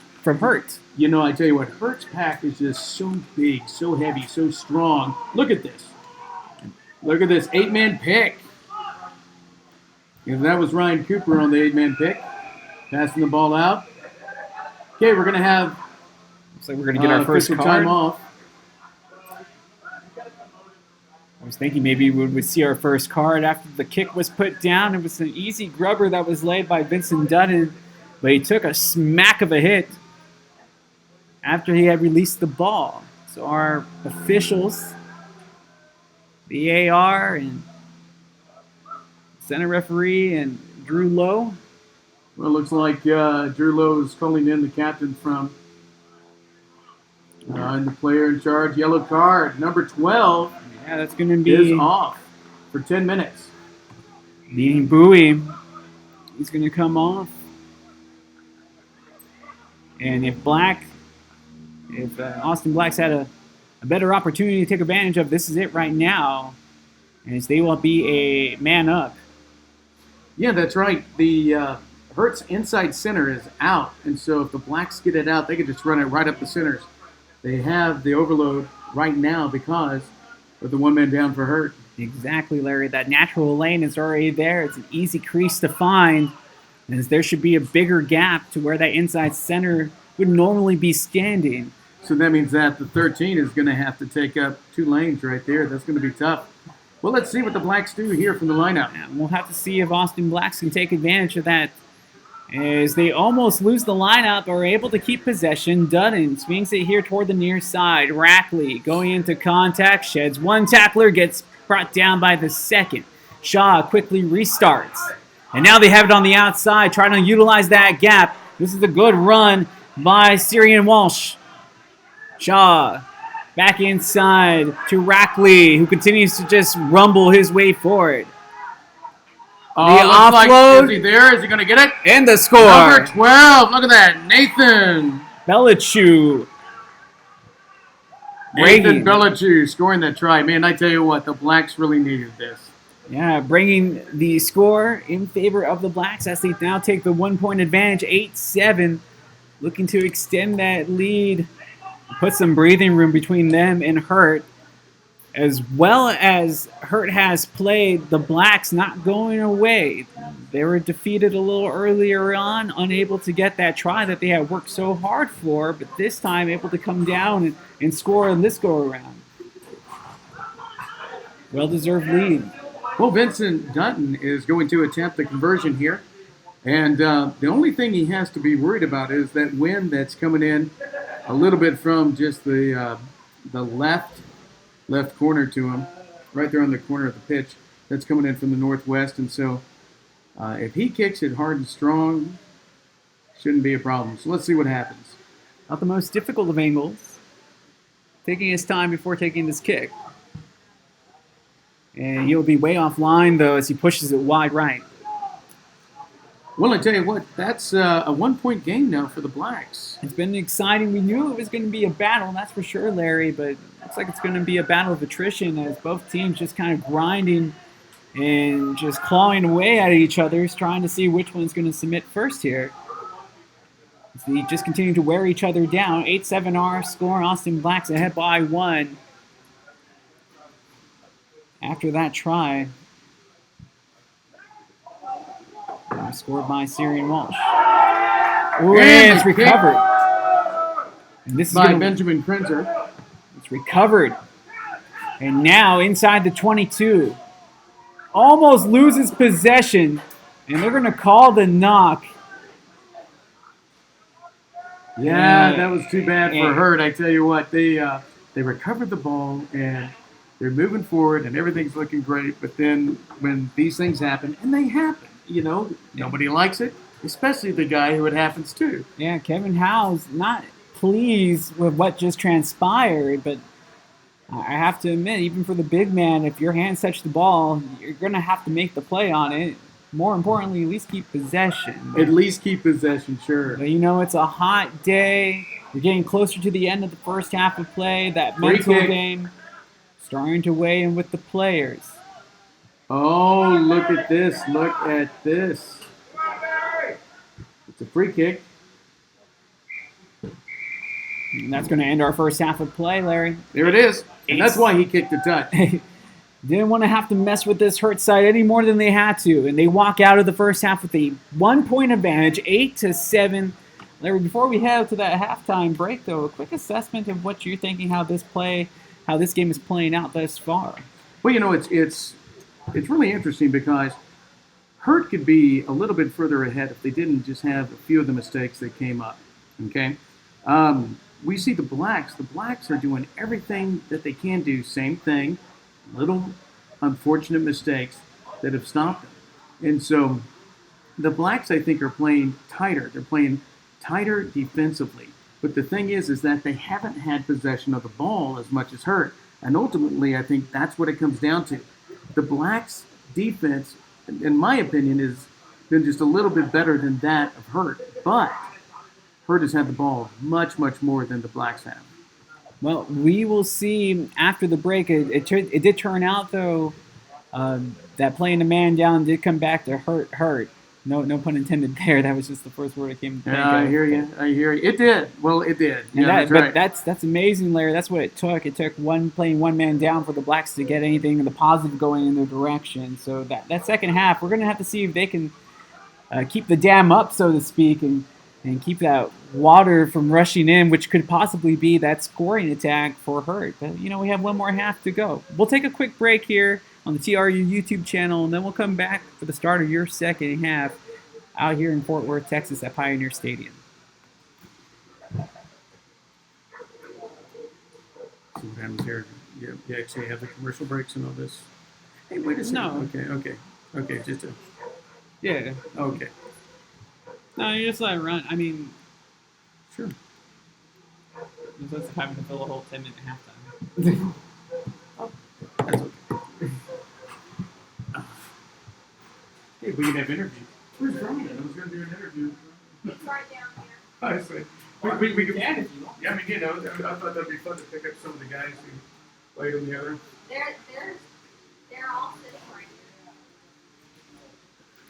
You know, I tell you what, Hurt's pack is just so big, so heavy, so strong. Look at this. Look at this 8-man pick. And that was Ryan Cooper on the 8-man pick. Passing the ball out. Okay, we're going to have looks like we're going to get our first card. Time off. I was thinking maybe we would see our first card after the kick was put down. It was an easy grubber that was laid by Vincent Dutton, but he took a smack of a hit after he had released the ball. So our officials, the AR and center referee and Drew Lowe. Well, it looks like Drew Lowe is calling in the captain from and the player in charge. Yellow card, number 12. Yeah, that's going to be is off for 10 minutes. Being Bowie, he's going to come off. And if Austin Blacks had a better opportunity to take advantage of, this is it right now, and they will be a man up. Yeah, that's right. The Hurts inside center is out, and so if the Blacks get it out, they can just run it right up the centers. They have the overload right now because with the one man down for Hurt. Exactly, Larry. That natural lane is already there. It's an easy crease to find, as there should be a bigger gap to where that inside center would normally be standing. So that means that the 13 is going to have to take up 2 lanes right there. That's going to be tough. Well, let's see what the Blacks do here from the lineup. And we'll have to see if Austin Blacks can take advantage of that, as they almost lose the lineup, are able to keep possession. Dutton swings it here toward the near side. Rackley going into contact, sheds one tackler, gets brought down by the second. Shaw quickly restarts. And now they have it on the outside, trying to utilize that gap. This is a good run by Syrian Walsh. Shaw back inside to Rackley, who continues to just rumble his way forward. Oh, The looks offload. like, is he there? Is he going to get it? And the score. Number 12. Look at that. Nathan Belichick. Nathan Belichick scoring that try. Man, I tell you what, the Blacks really needed this. Yeah, bringing the score in favor of the Blacks as they now take the 1-point advantage, 8-7, looking to extend that lead, put some breathing room between them and Hurt. As well as Hurt has played, the Blacks not going away. They were defeated a little earlier on, unable to get that try that they had worked so hard for, but this time able to come down and score in this go-around. Well-deserved lead. Well, Vincent Dutton is going to attempt the conversion here. And the only thing he has to be worried about is that wind that's coming in a little bit from just the left corner to him, right there on the corner of the pitch. That's coming in from the northwest. And so if he kicks it hard and strong, shouldn't be a problem. So let's see what happens. Not the most difficult of angles. Taking his time before taking this kick. And he'll be way offline, though, as he pushes it wide right. Well, I tell you what, that's a 1-point game now for the Blacks. It's been exciting. We knew it was going to be a battle, that's for sure, Larry, but it looks like it's going to be a battle of attrition as both teams just kind of grinding and just clawing away at each other, trying to see which one's going to submit first here. As they just continue to wear each other down. 8-7 our score. Austin Blacks ahead by 1. After that try, scored by Syrian Walsh. Ooh, and it's recovered. And this is by Benjamin Prinzer. It's recovered. And now inside the 22. Almost loses possession. And they're going to call the knock. Yeah, that was too bad for Hurt. I tell you what, they recovered the ball and they're moving forward and everything's looking great. But then when these things happen, and they happen, you know, nobody likes it, especially the guy who it happens to. Yeah, Kevin Howe's not pleased with what just transpired, but I have to admit, even for the big man, if your hands touch the ball, you're going to have to make the play on it. More importantly, at least keep possession. At least keep possession, sure. But, you know, it's a hot day. We're getting closer to the end of the first half of play. That mental game starting to weigh in with the players. Oh, look at this. Look at this. It's a free kick. And that's going to end our first half of play, Larry. There it is. And that's why he kicked the touch. Didn't want to have to mess with this Hurt side any more than they had to. And they walk out of the first half with a 1-point advantage, 8-7. Larry, before we head to that halftime break, though, a quick assessment of what you're thinking, how this game is playing out thus far. Well, you know, it's really interesting because Hurt could be a little bit further ahead if they didn't just have a few of the mistakes that came up. Okay? We see the Blacks. The Blacks are doing everything that they can do. Same thing. Little unfortunate mistakes that have stopped them. And so the Blacks, I think, are playing tighter. They're playing tighter defensively. But the thing is that they haven't had possession of the ball as much as Hurt. And ultimately, I think that's what it comes down to. The Blacks' defense, in my opinion, has been just a little bit better than that of Hurt. But Hurt has had the ball much, much more than the Blacks have. Well, we will see after the break. It did turn out, though, that playing the man down did come back to Hurt. No pun intended there. That was just the first word that came to Yeah, think I of. hear you. I hear you. It did. Well, it did. And Yeah, that's right. that's amazing, Larry. That's what it took. It took playing one man down for the Blacks to get anything in the positive going in their direction. So that second half, we're gonna have to see if they can keep the dam up, so to speak, and keep that water from rushing in, which could possibly be that scoring attack for Hurt. But we have one more half to go. We'll take a quick break here on the TRU YouTube channel, and then we'll come back for the start of your second half out here in Fort Worth, Texas, at Pioneer Stadium. See what happens here. You actually have the commercial breaks and all this. Hey, wait a second. No. Okay. Just a. Yeah. Okay. No, you just let it run. I mean, Sure. you're supposed to have to fill a whole 10-minute halftime. That's okay. Hey, we can have interviews. Where's Brian? I was going to do an interview. It's right down there. I see. We can if you want. Yeah, I mean, I thought that'd be fun to pick up some of the guys who played in the other. They're all sitting right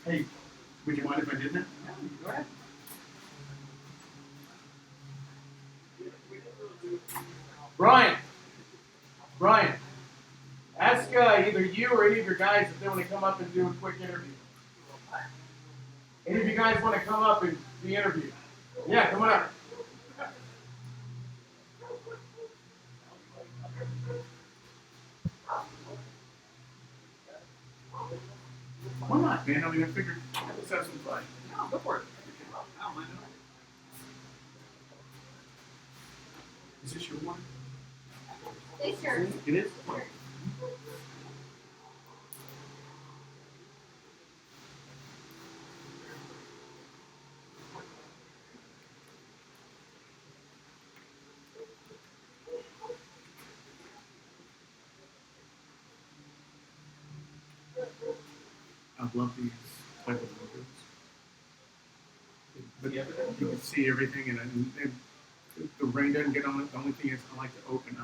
here. Hey, would you mind if I did that? Go ahead. Brian, ask either you or any of your guys if they want to come up and do a quick interview. Any of you guys want to come up and be interviewed? Yeah, come on up. Come on, man. I mean, I figured let's have some fun. No, go for it. I don't mind at all. Is this your one? They sure. It is? I love these type of logos. But you can see everything, and the rain doesn't get on it. The only thing is, I like to open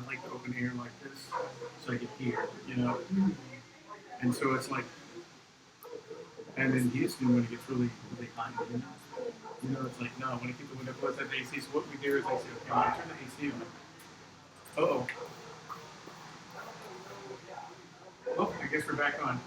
air like this, so I can hear, And so it's like, and in Houston, when it gets really, really hot, it's like, no, when I keep the window closed at the AC, so what we do is I say, okay, I'm gonna turn the AC on. Uh-oh. Oh, I guess we're back on.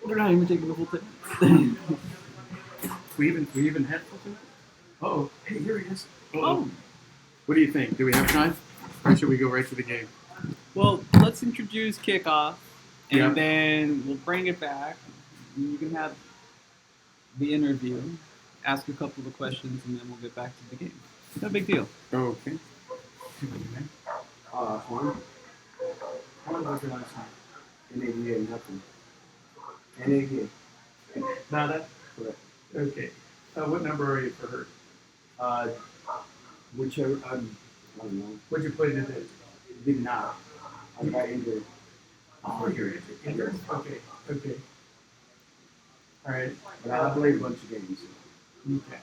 We're not even taking the full thing. We even had something? Uh-oh. Hey, here he is. Oh. What do you think? Do we have time? Or should we go right to the game? Well, let's introduce kickoff, and Yeah. then we'll bring it back. You can have the interview, ask a couple of questions, and then we'll get back to the game. No big deal. Okay. Juan, What was your last name? NADA, nothing. NADA, Nada? correct. Okay. What number are you for her? Whichever, I don't know, What'd you play today? did not. I got injured. Oh, you're injured. Okay. All right. But I played a bunch of games. Okay.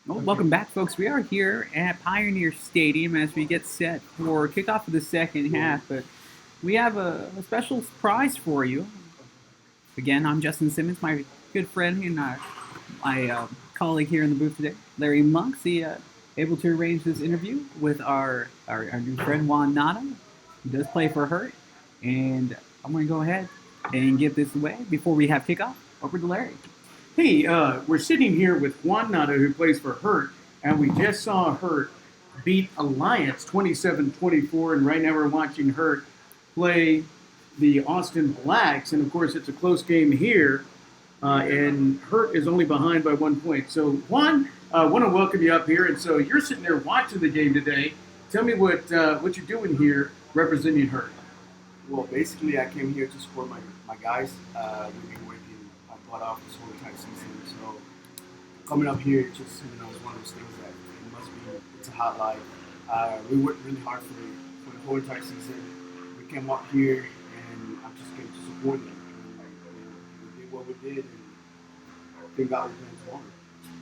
Well, welcome back, folks. We are here at Pioneer Stadium as we get set for kickoff of the second half. But we have a special surprise for you. Again, I'm Justin Simmons, my good friend and my colleague here in the booth today, Larry Monks. He able to arrange this interview with our new friend Juan Nada. He does play for Hurt, and I'm going to go ahead and give this away before we have kickoff. Over to Larry. Hey, we're sitting here with Juan Nada, who plays for Hurt, and we just saw Hurt beat Alliance 27-24, and right now we're watching Hurt play the Austin Blacks, and of course it's a close game here, and Hurt is only behind by 1 point. So Juan, I want to welcome you up here, and so you're sitting there watching the game today. Tell me what you're doing here representing Hurt. Well, basically, I came here to support my guys. We've been working my butt off this whole entire season, so coming up here just is one of those things that it's a hot life. We worked really hard for the whole entire season. We came up here, and I just came to support them. And, we did what we did, and I think God was playing tomorrow.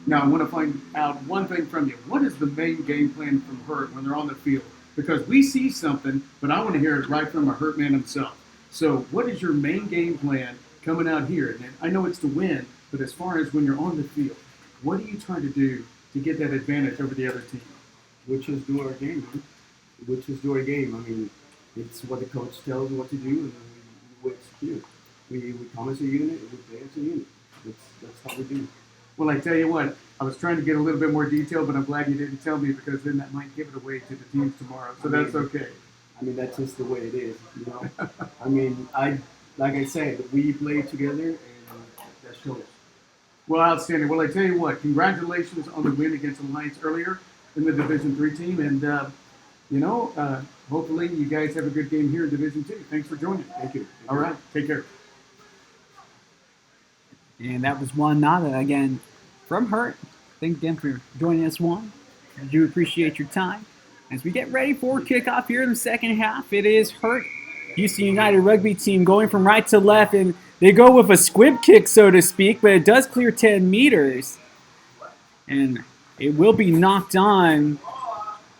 Now, I want to find out one thing from you. What is the main game plan from Hurt when they're on the field? Because we see something, but I want to hear it right from a Hurt man himself. So what is your main game plan coming out here? And I know it's to win, but as far as when you're on the field, what are you trying to do to get that advantage over the other team? Which is do our game, man. Which is do our game. I mean, it's what the coach tells us what to do, and then we execute. We come as a unit, we play as a unit. That's how we do. Well, I tell you what, I was trying to get a little bit more detail, but I'm glad you didn't tell me because then that might give it away to the teams tomorrow. So that's okay. I mean, that's just the way it is, you know. I mean, like I said, we play together, and that shows. Well, outstanding. Well, I tell you what, congratulations on the win against Alliance earlier in the Division III team, and hopefully you guys have a good game here in Division II. Thanks for joining. Thank you. All right, take care. And that was one nada again from Hurt. Thank again for joining us, Juan. I do appreciate your time. As we get ready for kickoff here in the second half, it is Hurt Houston United rugby team going from right to left, and they go with a squib kick, so to speak, but it does clear 10 meters. And it will be knocked on.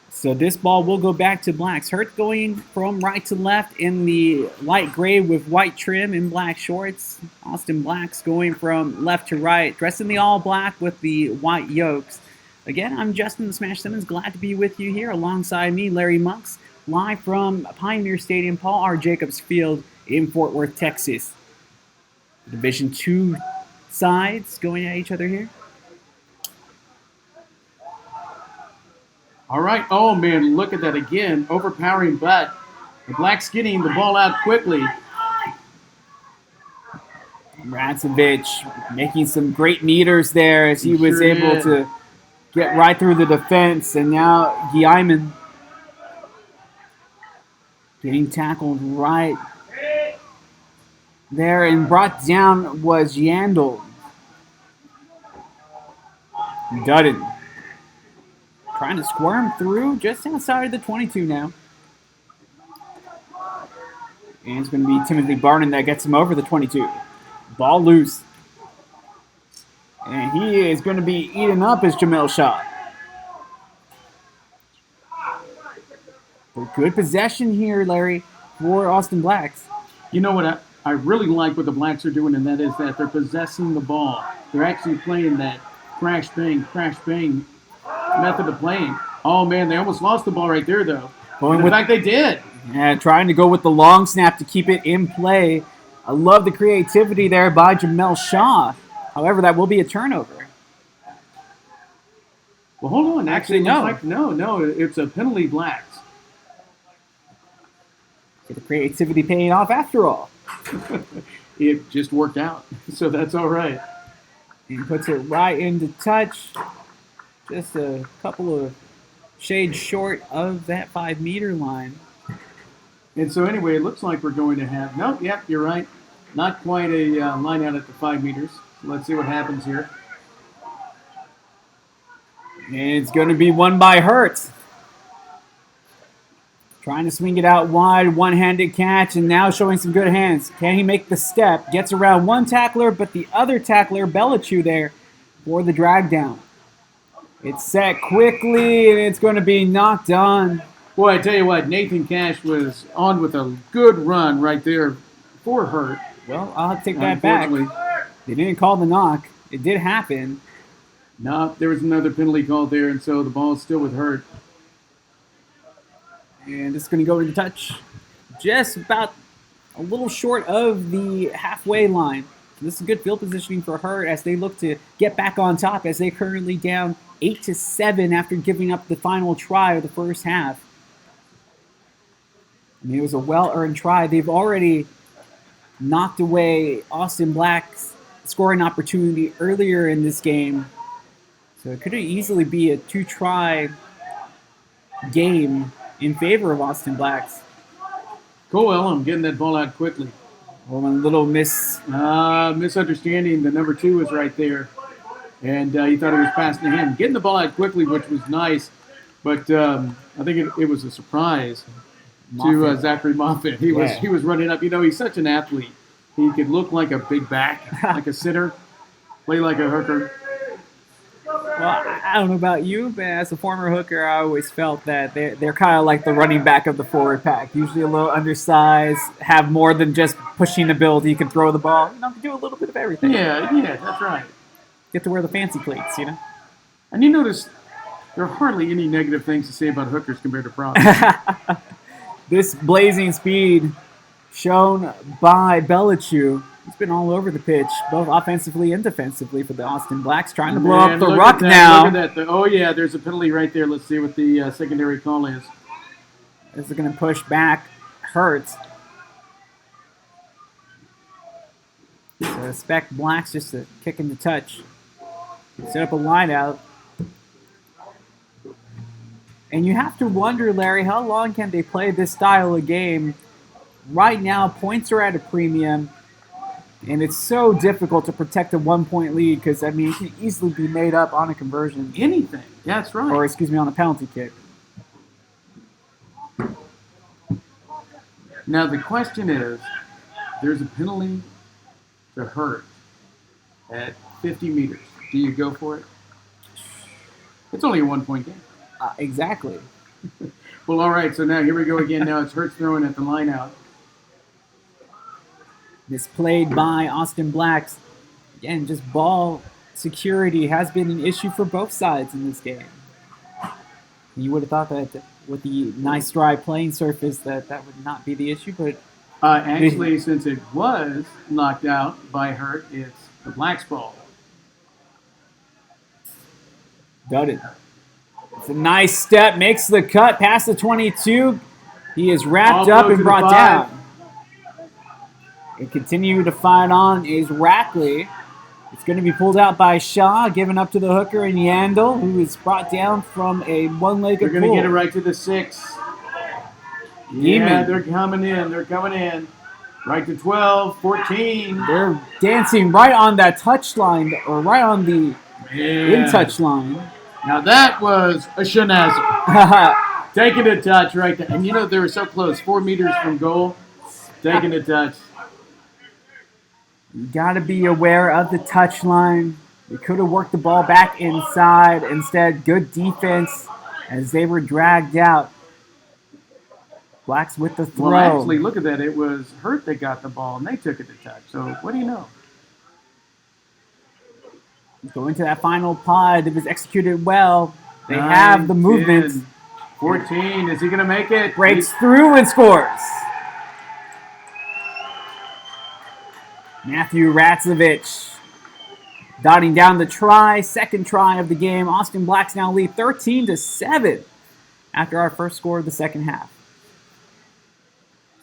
So this ball will go back to Blacks. Hurt going from right to left in the light gray with white trim and black shorts. Austin Blacks going from left to right, dressed in the all black with the white yokes. Again, I'm Justin the Smash Simmons. Glad to be with you here alongside me, Larry Monks, live from Pioneer Stadium, Paul R. Jacobs Field in Fort Worth, Texas. Division II sides going at each other here. All right. Oh, man, look at that again. Overpowering butt. The Blacks getting the ball out quickly. Rancevich making some great meters there as he was sure able did. to get right through the defense. And now Guillermin getting tackled right there, and brought down was Yandel. Dudden trying to squirm through just outside of the 22 now. And it's going to be Timothy Barnon that gets him over the 22. Ball loose. And he is going to be eaten up as Jamel Shaw. But good possession here, Larry, for Austin Blacks. You know what I really like what the Blacks are doing, and that is that they're possessing the ball. They're actually playing that crash, bang method of playing. Oh, man, they almost lost the ball right there, though. In fact, they did. Yeah, trying to go with the long snap to keep it in play. I love the creativity there by Jamel Shaw. However, that will be a turnover. Well, hold on. Actually, no. No, it's a penalty, Blacks. So the creativity paying off after all. It just worked out, so that's all right. And puts it right into touch. Just a couple of shades short of that 5 meter line. And so anyway, it looks like we're going to have, you're right. Not quite a line out at the 5 meters. So let's see what happens here. And it's going to be won by Hurt. Trying to swing it out wide, one-handed catch, and now showing some good hands. Can he make the step? Gets around one tackler, but the other tackler, Belichu, there for the drag down. It's set quickly, and it's going to be knocked on. Boy, I tell you what, Nathan Cash was on with a good run right there for Hurt. Well, I'll take that back. They didn't call the knock. It did happen. No, there was another penalty called there, and so the ball is still with Hurt. And it's going to go into touch just about a little short of the halfway line. So this is good field positioning for Hurt as they look to get back on top, as they're currently down 8-7 after giving up the final try of the first half. I mean, it was a well-earned try. They've already knocked away Austin Black's scoring opportunity earlier in this game. So it could easily be a 2-try game in favor of Austin Blacks. Cole Ellum getting that ball out quickly. Well, a little misunderstanding. The number 2 is right there. And he thought he was passing to him. Getting the ball out quickly, which was nice. But I think it was a surprise. to Zachary Moffitt. He Yeah. was running up. You know, he's such an athlete. He could look like a big back, like a sitter, play like a hooker. Well, I don't know about you, but as a former hooker, I always felt that they're kind of like the running back of the forward pack. Usually a little undersized, have more than just pushing ability. You can throw the ball. You know, do a little bit of everything. Yeah, that's right. Get to wear the fancy cleats, you know? And you notice there are hardly any negative things to say about hookers compared to props. This blazing speed shown by Belichick. He's been all over the pitch, both offensively and defensively for the Austin Blacks, trying to blow up the look ruck at that, now. Look at that. Oh, yeah, there's a penalty right there. Let's see what the secondary call is. This is going to push back Hurts. So expect Blacks just to kick into touch. Set up a line out. And you have to wonder, Larry, how long can they play this style of game? Right now, points are at a premium. And it's so difficult to protect a 1-point lead because, I mean, it can easily be made up on a conversion. Anything. That's right. Or, excuse me, on a penalty kick. Now, the question is, there's a penalty to hurt at 50 meters. Do you go for it? It's only a 1-point game. Exactly. Well, all right, so now here we go again. Now it's Hurts throwing at the line out. Misplayed by Austin Blacks. Again, just ball security has been an issue for both sides in this game. You would have thought that with the nice dry playing surface that would not be the issue, but Actually, since it was knocked out by Hurt, it's the Blacks' ball. got it. It's a nice step, makes the cut past the 22. He is wrapped All up goes and to the brought 5. down. And continue to fight on is Rackley. It's going to be pulled out by Shaw, given up to the hooker and Yandel, who is brought down from a one-legged They're pull. going to get it right to the 6. Yeah, they're coming in. They're coming in. Right to 12, 14. They're dancing right on that touch line, or right on the in-touch line. Now that was a shenazzle. Taking a touch right there. And you know, they were so close. 4 meters from goal. Taking a touch. You got to be aware of the touch line. They could have worked the ball back inside. Instead, good defense as they were dragged out. Blacks with the throw. Well, actually, look at that. It was Hurt that got the ball, and they took it to touch. So, what do you know? Going to that final pod. It was executed well. They 9, have the movement. 10, 14. Is he going to make it? Breaks through and scores. Matthew Ratzovich dotting down the try. Second try of the game. Austin Blacks now lead 13-7 after our first score of the second half.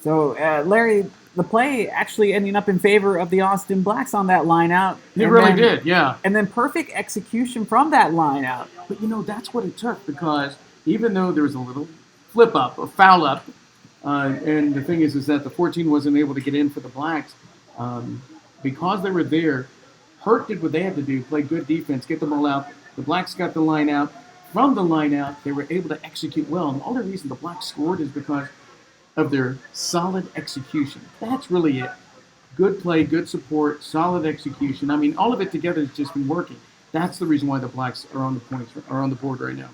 So, Larry, the play actually ending up in favor of the Austin Blacks on that line out. It really did, yeah. And then perfect execution from that line out. But, you know, that's what it took because even though there was a little flip up, a foul up, and the thing is that the 14 wasn't able to get in for the Blacks, because they were there, Hurt did what they had to do, play good defense, get the ball out. The Blacks got the line out. From the line out, they were able to execute well. And the only reason the Blacks scored is because of their solid execution. That's really it. Good play, good support, solid execution. I mean, all of it together has just been working. That's the reason why the Blacks are on the board right now.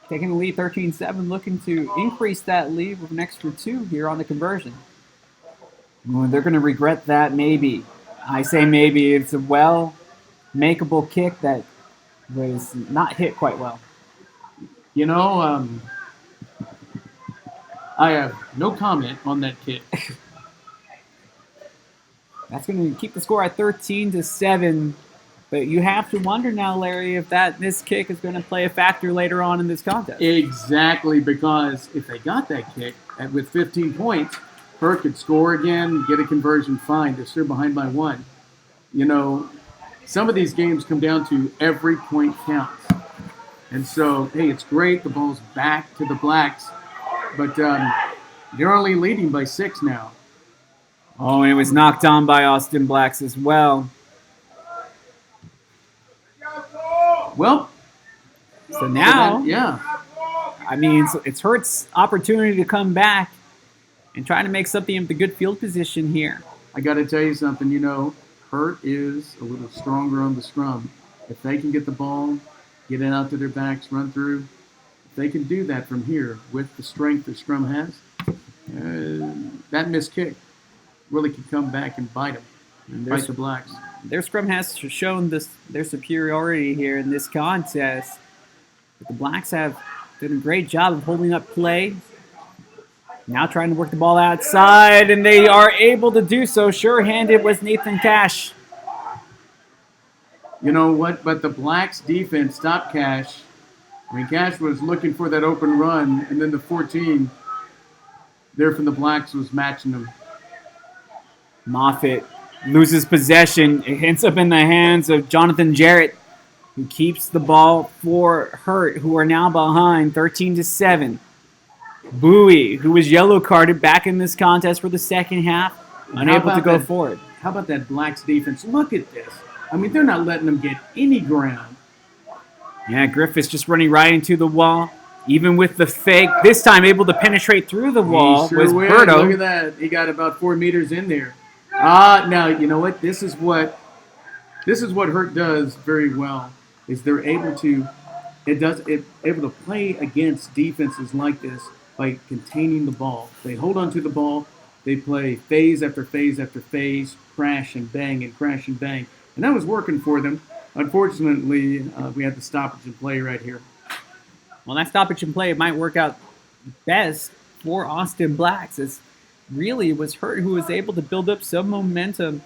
Taking the lead 13-7, looking to increase that lead with an extra 2 here on the conversion. Well, they're going to regret that maybe. I say maybe. It's a well-makeable kick that was not hit quite well. You know, I have no comment on that kick. That's going to keep the score at 13-7. But you have to wonder now, Larry, if this kick is going to play a factor later on in this contest. Exactly, because if they got that kick with 15 points, Hurt could score again, get a conversion, fine. They're still behind by 1. You know, some of these games come down to every point counts. And so, hey, it's great. The ball's back to the Blacks. But they're only leading by 6 now. Oh, and it was knocked on by Austin Blacks as well. Well, So now, yeah. I mean, it's Hurt's opportunity to come back and try to make something of the good field position here. I got to tell you something. You know, Hurt is a little stronger on the scrum. If they can get the ball, get it out to their backs, run through, if they can do that from here with the strength the scrum has, that missed kick really can come back and bite them, and bite the Blacks. Their scrum has shown their superiority here in this contest. But the Blacks have done a great job of holding up play. Now trying to work the ball outside, and they are able to do so. Sure-handed was Nathan Cash. You know what? But the Blacks' defense stopped Cash. I mean, Cash was looking for that open run, and then the 14 there from the Blacks was matching them. Moffitt loses possession. It ends up in the hands of Jonathan Jarrett, who keeps the ball for Hurt, who are now behind 13-7. Bowie, who was yellow carded back in this contest for the second half, unable to go forward. How about that Blacks defense? Look at this. I mean, they're not letting them get any ground. Yeah, Griffiths just running right into the wall. Even with the fake, this time able to penetrate through the wall was Berto. Look at that. He got about 4 meters in there. Now, you know what? This is what Hurt does very well, is they're able to play against defenses like this by containing the ball. They hold on to the ball. They play phase after phase after phase, crash and bang and crash and bang. And that was working for them. Unfortunately, we had the stoppage and play right here. Well, that stoppage and play might work out best for Austin Blacks, as really it was Hurt who was able to build up some momentum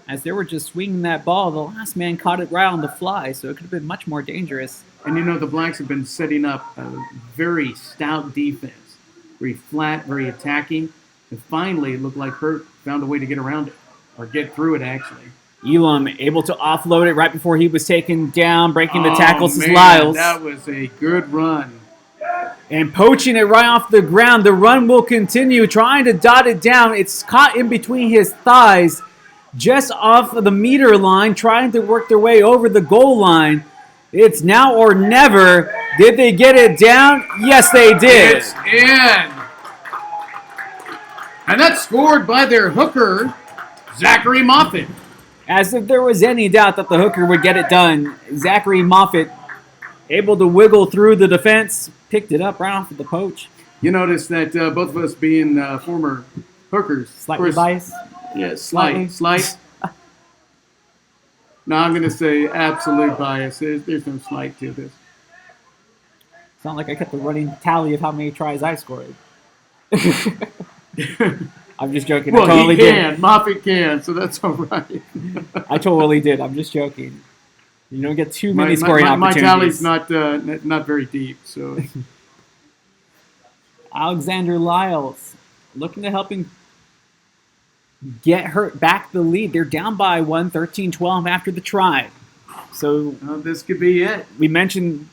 as they were just swinging that ball. The last man caught it right on the fly, so it could have been much more dangerous. And you know, the Blacks have been setting up a very stout defense, very flat, very attacking. And finally, it looked like Hurt found a way to get around it, or get through it, actually. Elam able to offload it right before he was taken down, breaking the tackles as Lyles. That was a good run. And poaching it right off the ground. The run will continue, trying to dot it down. It's caught in between his thighs, just off of the meter line, trying to work their way over the goal line. It's now or never. Did they get it down? Yes, they did. It's in. And that's scored by their hooker, Zachary Moffitt. As if there was any doubt that the hooker would get it done. Zachary Moffitt able to wiggle through the defense, picked it up right off of the poach. You notice that both of us being former hookers. Slightly biased? Yeah, slight. No, I'm going to say absolute bias. There's no slight to this. It's not like I kept the running tally of how many tries I scored. I'm just joking. Well, I totally he can. did. Moffitt can, so that's all right. I totally did. I'm just joking. You don't get too many scoring my opportunities. tally's not very deep, so. Alexander Lyles looking to help him get Hurt back the lead. They're down by 1, 13-12 after the try. So this could be it. we mentioned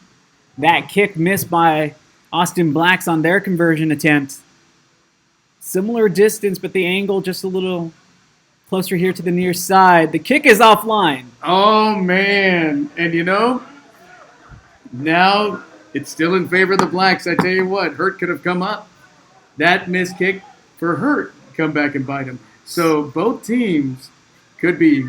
that kick missed by Austin Blacks on their conversion attempt. Similar distance, but the angle just a little closer here to the near side. The kick is offline. Oh, man. And you know, now it's still in favor of the Blacks. I tell you what, Hurt could have come up. That missed kick for Hurt come back and bite him. So both teams could be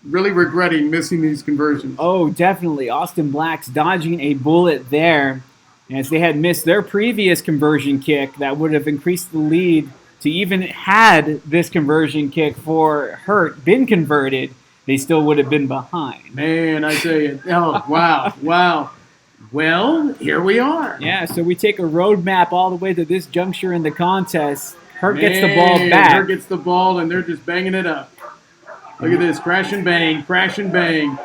really regretting missing these conversions. Oh, definitely. Austin Blacks dodging a bullet there, as they had missed their previous conversion kick that would have increased the lead to even had this conversion kick for Hurt been converted, they still would have been behind. Man, I tell you. Oh, wow. Well, here we are. Yeah, so we take a roadmap all the way to this juncture in the contest. Hurt gets the ball back. Hurt gets the ball, and they're just banging it up. Look at this. Crash and bang, crash and bang.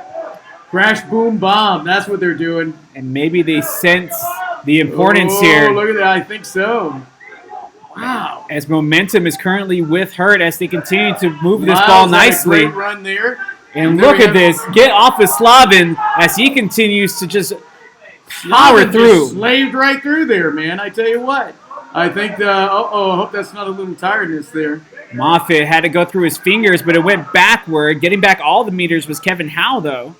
Crash, boom, bomb. That's what they're doing. And maybe they sense the importance here. Oh, look at that. I think so. Wow. As momentum is currently with Hurt as they continue to move this Lyles ball had nicely. a great run there. And there look we at have- this. Get off of Slavin as he continues to just power Slavin through. just slaved right through there, man. I tell you what. I think I hope that's not a little tiredness there. Moffitt had to go through his fingers, but it went backward. Getting back all the meters was Kevin Howe, though.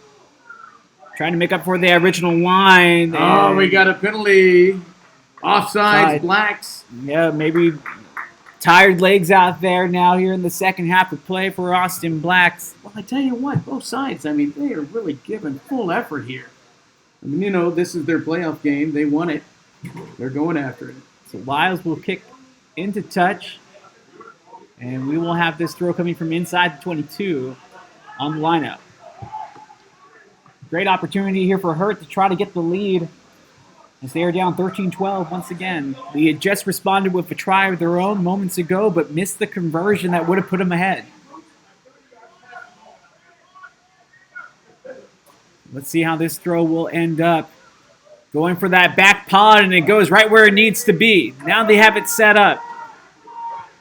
Trying to make up for the original line. Oh, we got a penalty. Offsides, Side. Blacks. Yeah, maybe tired legs out there now here in the second half of play for Austin Blacks. Well, I tell you what, both sides, I mean, they are really giving full effort here. I mean, you know, this is their playoff game. They won it. They're going after it. So Lyles will kick into touch. And we will have this throw coming from inside the 22 on the lineup. Great opportunity here for Hurt to try to get the lead as they are down 13-12 once again. They had just responded with a try of their own moments ago, but missed the conversion that would have put them ahead. Let's see how this throw will end up. Going for that back pod, and it goes right where it needs to be. Now they have it set up.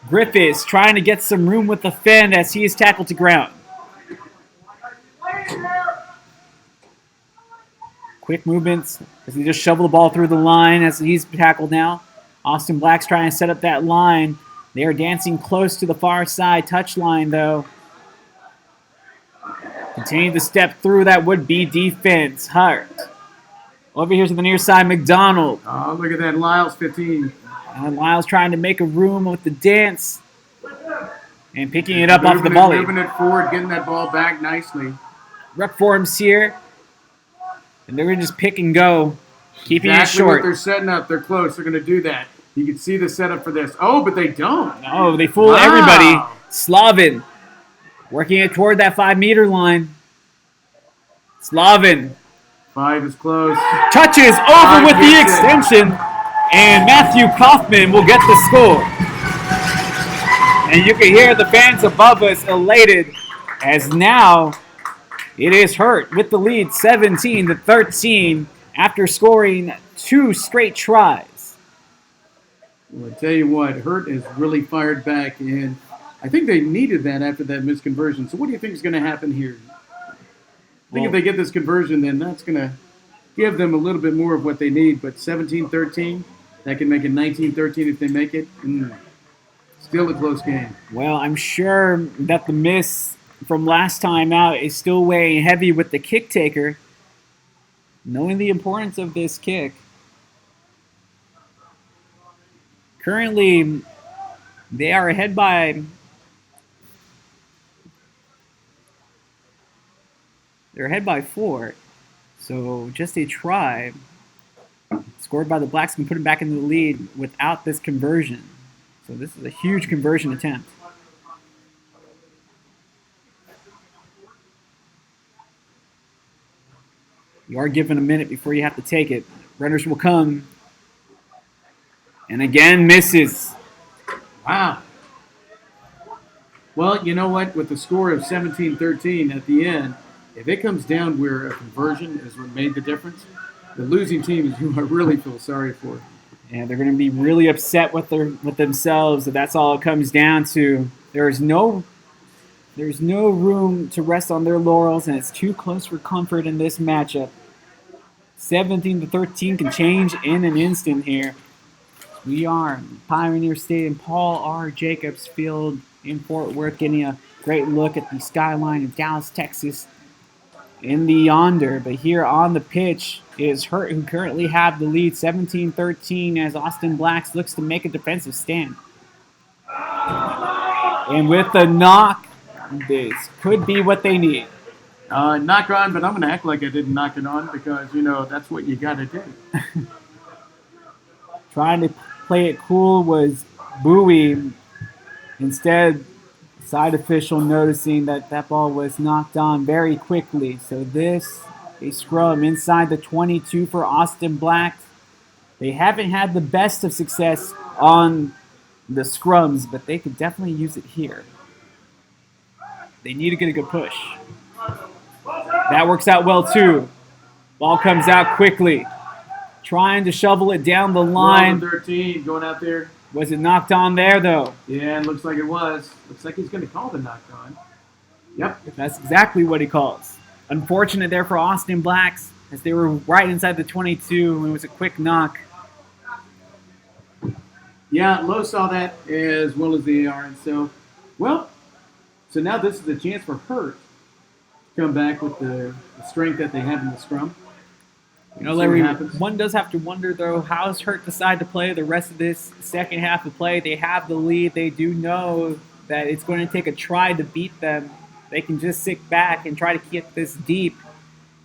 Griffiths trying to get some room with the fend as he is tackled to ground. Quick movements as he just shoveled the ball through the line as he's tackled now. Austin Black's trying to set up that line. They are dancing close to the far side touchline, though. Continue to step through that would-be defense. Hart. Over here to the near side, McDonald. Oh, look at that, Lyles 15. And Lyles trying to make a room with the dance. And picking it up off the volley. Moving it forward, getting that ball back nicely. Rep forms here. And they're going to just pick and go. Keeping exactly it short. What they're setting up. They're close. They're going to do that. You can see the setup for this. Oh, but they don't. No, they fool everybody. Slavin working it toward that 5-meter line. Slavin. 5 is close. Touches over with the extension. And Matthew Kaufman will get the score. And you can hear the fans above us elated as now it is Hurt with the lead 17-13 after scoring 2 straight tries. Well, I tell you what, Hurt is really fired back, and I think they needed that after that misconversion. So what do you think is going to happen here? I think if they get this conversion, then that's going to give them a little bit more of what they need. But 17-13, that can make it 19-13 if they make it. Still a close game. Well, I'm sure that the miss from last time out is still weighing heavy with the kick taker. Knowing the importance of this kick. Currently, they are ahead by... They're ahead by 4. So just a try scored by the Blacks can put them back into the lead without this conversion. So this is a huge conversion attempt. You are given a minute before you have to take it. Runners will come. And again, misses. Wow. Well, you know what? With the score of 17-13 at the end, if it comes down where a conversion is what made the difference, the losing team is who I really feel sorry for. And they're going to be really upset with themselves. If that's all it comes down to. There's no room to rest on their laurels, and it's too close for comfort in this matchup. 17-13 can change in an instant here. We are Pioneer Stadium, Paul R. Jacobs Field in Fort Worth, getting a great look at the skyline of Dallas, Texas in the yonder. But here on the pitch is Hurt, who currently have the lead 17-13 as Austin Blacks looks to make a defensive stand. And with the knock, this could be what they need. Knock on, but I'm going to act like I didn't knock it on because, you know, that's what you got to do. Trying to play it cool was Bowie. Instead, side official noticing that that ball was knocked on very quickly. So this, a scrum inside the 22 for Austin Black. They haven't had the best of success on the scrums, but they could definitely use it here. They need to get a good push. That works out well too. Ball comes out quickly. Trying to shovel it down the line. 13 going out there. Was it knocked on there though? Yeah, it looks like it was. Looks like he's going to call the knocked on. Yep. That's exactly what he calls. Unfortunate there for Austin Blacks as they were right inside the 22 and it was a quick knock. Yeah, Lowe saw that as well as the AR. And so now this is the chance for Hurt to come back with the strength that they have in the scrum. You know, See what Larry, happens. one does have to wonder, though, how's Hurt decide to play the rest of this second half of play? They have the lead. They do know that it's going to take a try to beat them. They can just sit back and try to keep this deep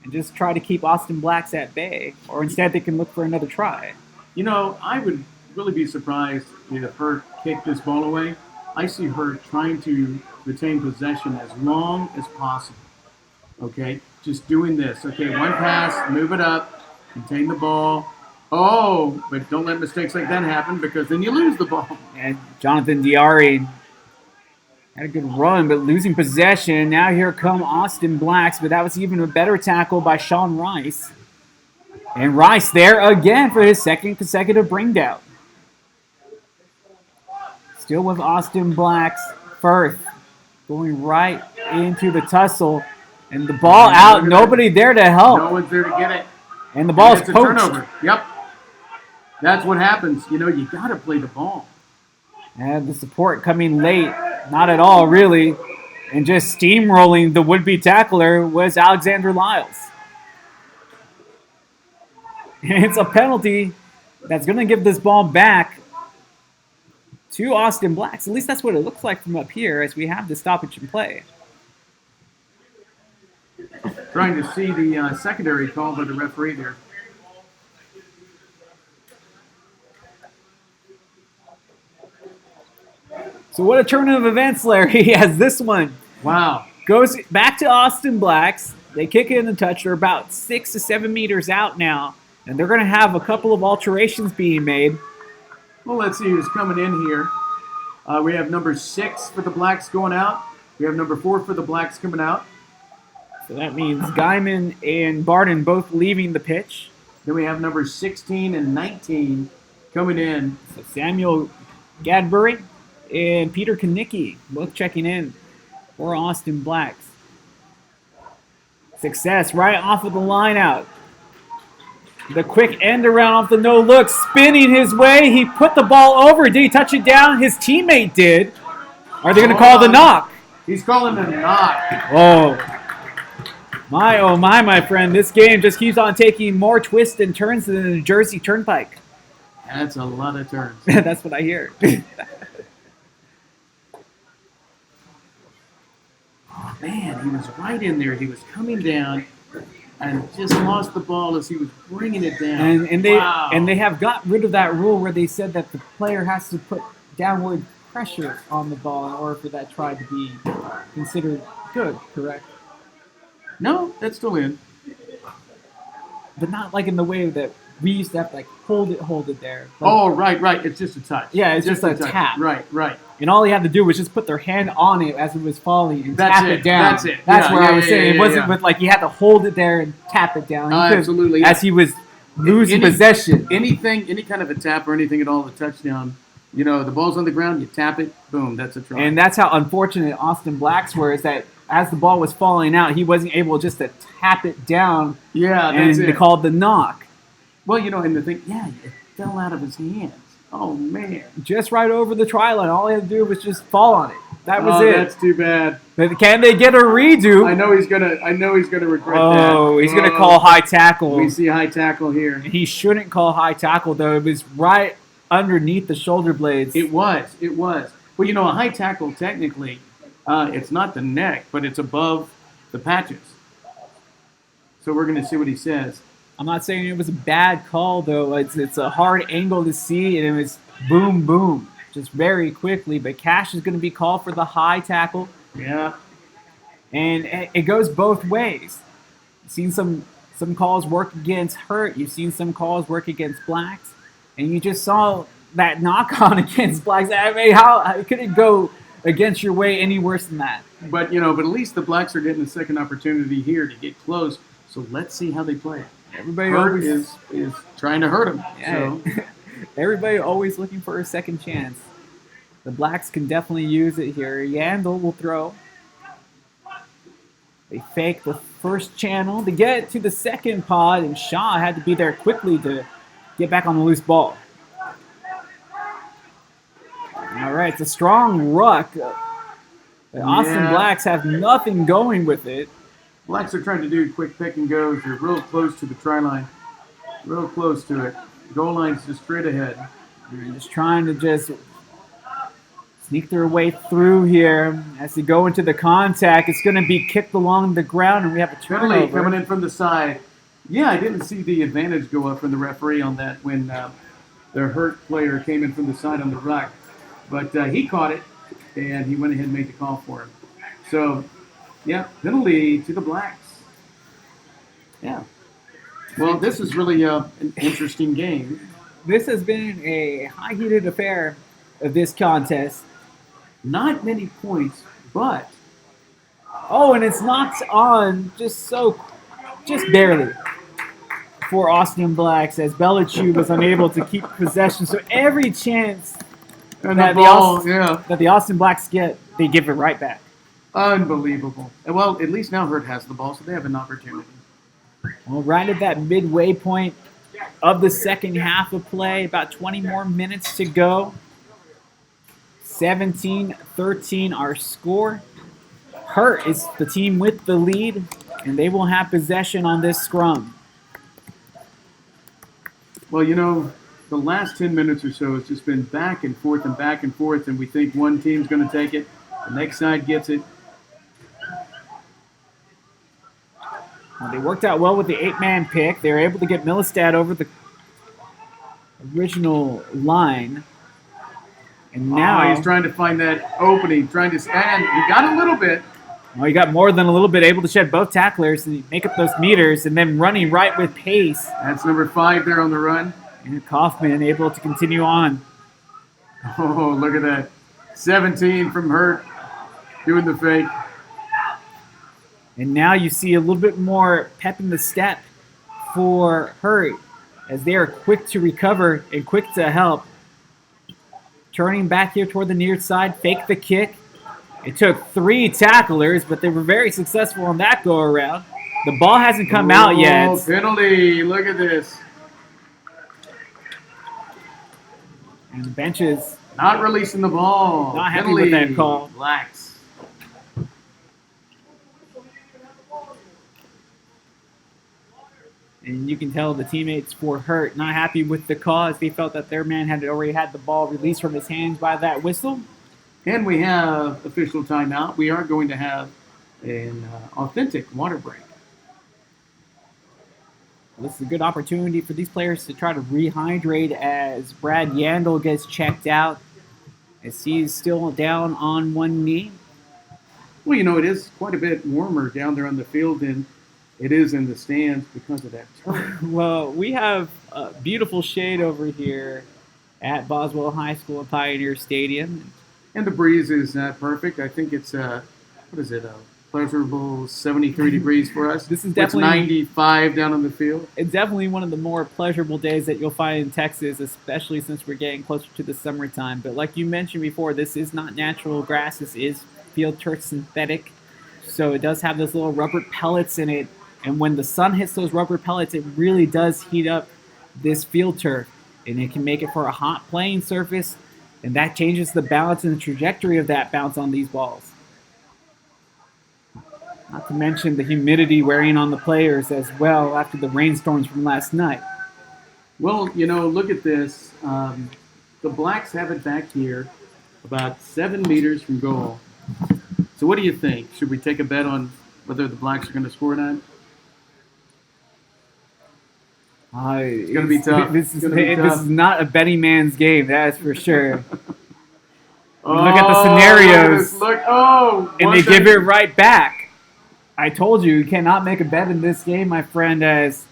and just try to keep Austin Blacks at bay. Or instead, they can look for another try. You know, I would really be surprised if Hurt kicked this ball away. I see Hurt trying to retain possession as long as possible. Okay? Just doing this. Okay, one pass, move it up, contain the ball. Oh, but don't let mistakes like that happen because then you lose the ball. And Jonathan Diari had a good run, but losing possession. Now here come Austin Blacks, but that was even a better tackle by Sean Rice. And Rice there again for his second consecutive bring down. Still with Austin Blacks. Firth going right into the tussle. And the ball out. Nobody there to help. No one's there to get it. And the ball's It's a poached. turnover. Yep. That's what happens. You know, you got to play the ball. And the support coming late. Not at all, really. And just steamrolling the would-be tackler was Alexander Lyles. And it's a penalty that's going to give this ball back to Austin Blacks. At least that's what it looks like from up here as we have the stoppage in play. Trying to see the secondary call by the referee there. So what a turn of events, Larry, as this one Wow. goes back to Austin Blacks. They kick it in the touch. They're about 6 to 7 meters out now. And they're going to have a couple of alterations being made. Well, let's see who's coming in here. We have number 6 for the Blacks going out. We have number 4 for the Blacks coming out. So that means Guyman and Barden both leaving the pitch. Then we have number 16 and 19 coming in. So Samuel Gadbury and Peter Kanicki both checking in for Austin Blacks. Success right off of the line out. The quick end around off the no look, spinning his way. He put the ball over. Did he touch it down? His teammate did. Are they going to call the knock? He's calling a knock. Oh my friend. This game just keeps on taking more twists and turns than the Jersey Turnpike. That's a lot of turns. That's what I hear. Man, he was right in there. He was coming down and just lost the ball as he was bringing it down. And they have got rid of that rule where they said that the player has to put downward pressure on the ball in order for that try to be considered good, correct? No, that's still in. But not like in the way that we used to have to like hold it there. Like, Oh, right. It's just a touch. yeah, it's just a touch. tap. Right. And all he had to do was just put their hand on it as it was falling and That's tap it, it down. that's it. That's Yeah, where yeah, I was yeah, saying. yeah, It wasn't yeah. with like you had to hold it there and tap it down. He could- Absolutely, yeah. As he was losing Any- possession. Any kind of a tap or anything at all, the touchdown, you know, the ball's on the ground, you tap it, boom, that's a try. And that's how unfortunate Austin Blacks were, is that as the ball was falling out, he wasn't able just to tap it down, yeah, and that's they it. called the knock. Well, you know, and the thing, yeah, it fell out of his hands. Oh, man. Just right over the try line. All he had to do was just fall on it. That was Oh, it. that's too bad. But can they get a redo? I know he's gonna regret that. Oh, he's going to call high tackle. We see high tackle here. He shouldn't call high tackle, though. It was right underneath the shoulder blades. It was. Well, you know, a high tackle, technically, it's not the neck, but it's above the patches. So we're going to see what he says. I'm not saying it was a bad call, though. It's a hard angle to see, and it was boom, boom, just very quickly. But Cash is going to be called for the high tackle, Yeah. and it goes both ways. You've seen some calls work against Hurt. You've seen some calls work against Blacks, and you just saw that knock-on against Blacks. I mean, how could it go against your way any worse than that? But, you know, at least the Blacks are getting a second opportunity here to get close. So let's see how they play. Everybody Hurt always is trying to hurt him. Yeah. So. Everybody always looking for a second chance. The Blacks can definitely use it here. Yandel will throw. They fake the first channel to get to the second pod, and Shaw had to be there quickly to get back on the loose ball. All right, it's a strong ruck. The Austin Yeah. Blacks have nothing going with it. Blacks are trying to do quick pick and goes. They're real close to the try line. Real close to it. Goal line's just straight ahead. They're just trying to just sneak their way through here. As they go into the contact, it's going to be kicked along the ground, and we have a Penalty turnover. coming in from the side. Yeah, I didn't see the advantage go up from the referee on that when the hurt player came in from the side on the ruck. But he caught it, and he went ahead and made the call for him. So, yeah, penalty to the Blacks. Yeah. Well, this is really an interesting game. This has been a high-heated affair of this contest. Not many points, but Oh, and it's knocked on just barely for Austin Blacks as Belichick was unable to keep possession. So every chance and that the ball, yeah, that the Austin Blacks get, they give it right back. unbelievable. Well, at least now Hurt has the ball, so they have an opportunity. Well, right at that midway point of the second half of play, about 20 more minutes to go. 17-13 our score. Hurt is the team with the lead, and they will have possession on this scrum. Well, the last 10 minutes or so has just been back and forth, and we think one team's going to take it, the next side gets it. Well, they worked out well with the 8-man pick. They were able to get Millistad over the original line. And now he's trying to find that opening, trying to stand. He got a little bit. well, he got more than a little bit, able to shed both tacklers and make up those meters, and then running right with pace. That's number 5 there on the run. And Kaufman able to continue on. Oh, look at that. 17 from Hurt doing the fake. And now you see a little bit more pep in the step for Hurt as they are quick to recover and quick to help. Turning back here toward the near side, fake the kick. It took 3 tacklers, but they were very successful on that go-around. The ball hasn't come out yet. Penalty. Look at this. And the benches Not releasing the ball. Not happy Penalty. with that call. Blacks. And you can tell the teammates for Hurt not happy with the call as they felt that their man had already had the ball released from his hands by that whistle. And we have official timeout. We are going to have an authentic water break. This is a good opportunity for these players to try to rehydrate as Brad Yandel gets checked out as he's still down on one knee. Well, it is quite a bit warmer down there on the field than it is in the stands because of that turf. Well, we have a beautiful shade over here at Boswell High School and Pioneer Stadium. And the breeze is perfect. I think it's, pleasurable 73 degrees for us. This is It's definitely 95 down on the field. It's definitely one of the more pleasurable days that you'll find in Texas, especially since we're getting closer to the summertime. But like you mentioned before, this is not natural grass. This is field turf synthetic. So it does have those little rubber pellets in it. And when the sun hits those rubber pellets, it really does heat up this field turf. And it can make it for a hot playing surface. And that changes the balance and the trajectory of that bounce on these balls. Not to mention the humidity wearing on the players as well after the rainstorms from last night. Well, look at this. The Blacks have it back here about 7 meters from goal. So what do you think? Should we take a bet on whether the Blacks are going to score or not? It's gonna be tough. This It's gonna be tough. is not a betting man's game, that's for sure. Oh, Look at the scenarios, Look, and they give it right back. I told you cannot make a bet in this game, my friend, as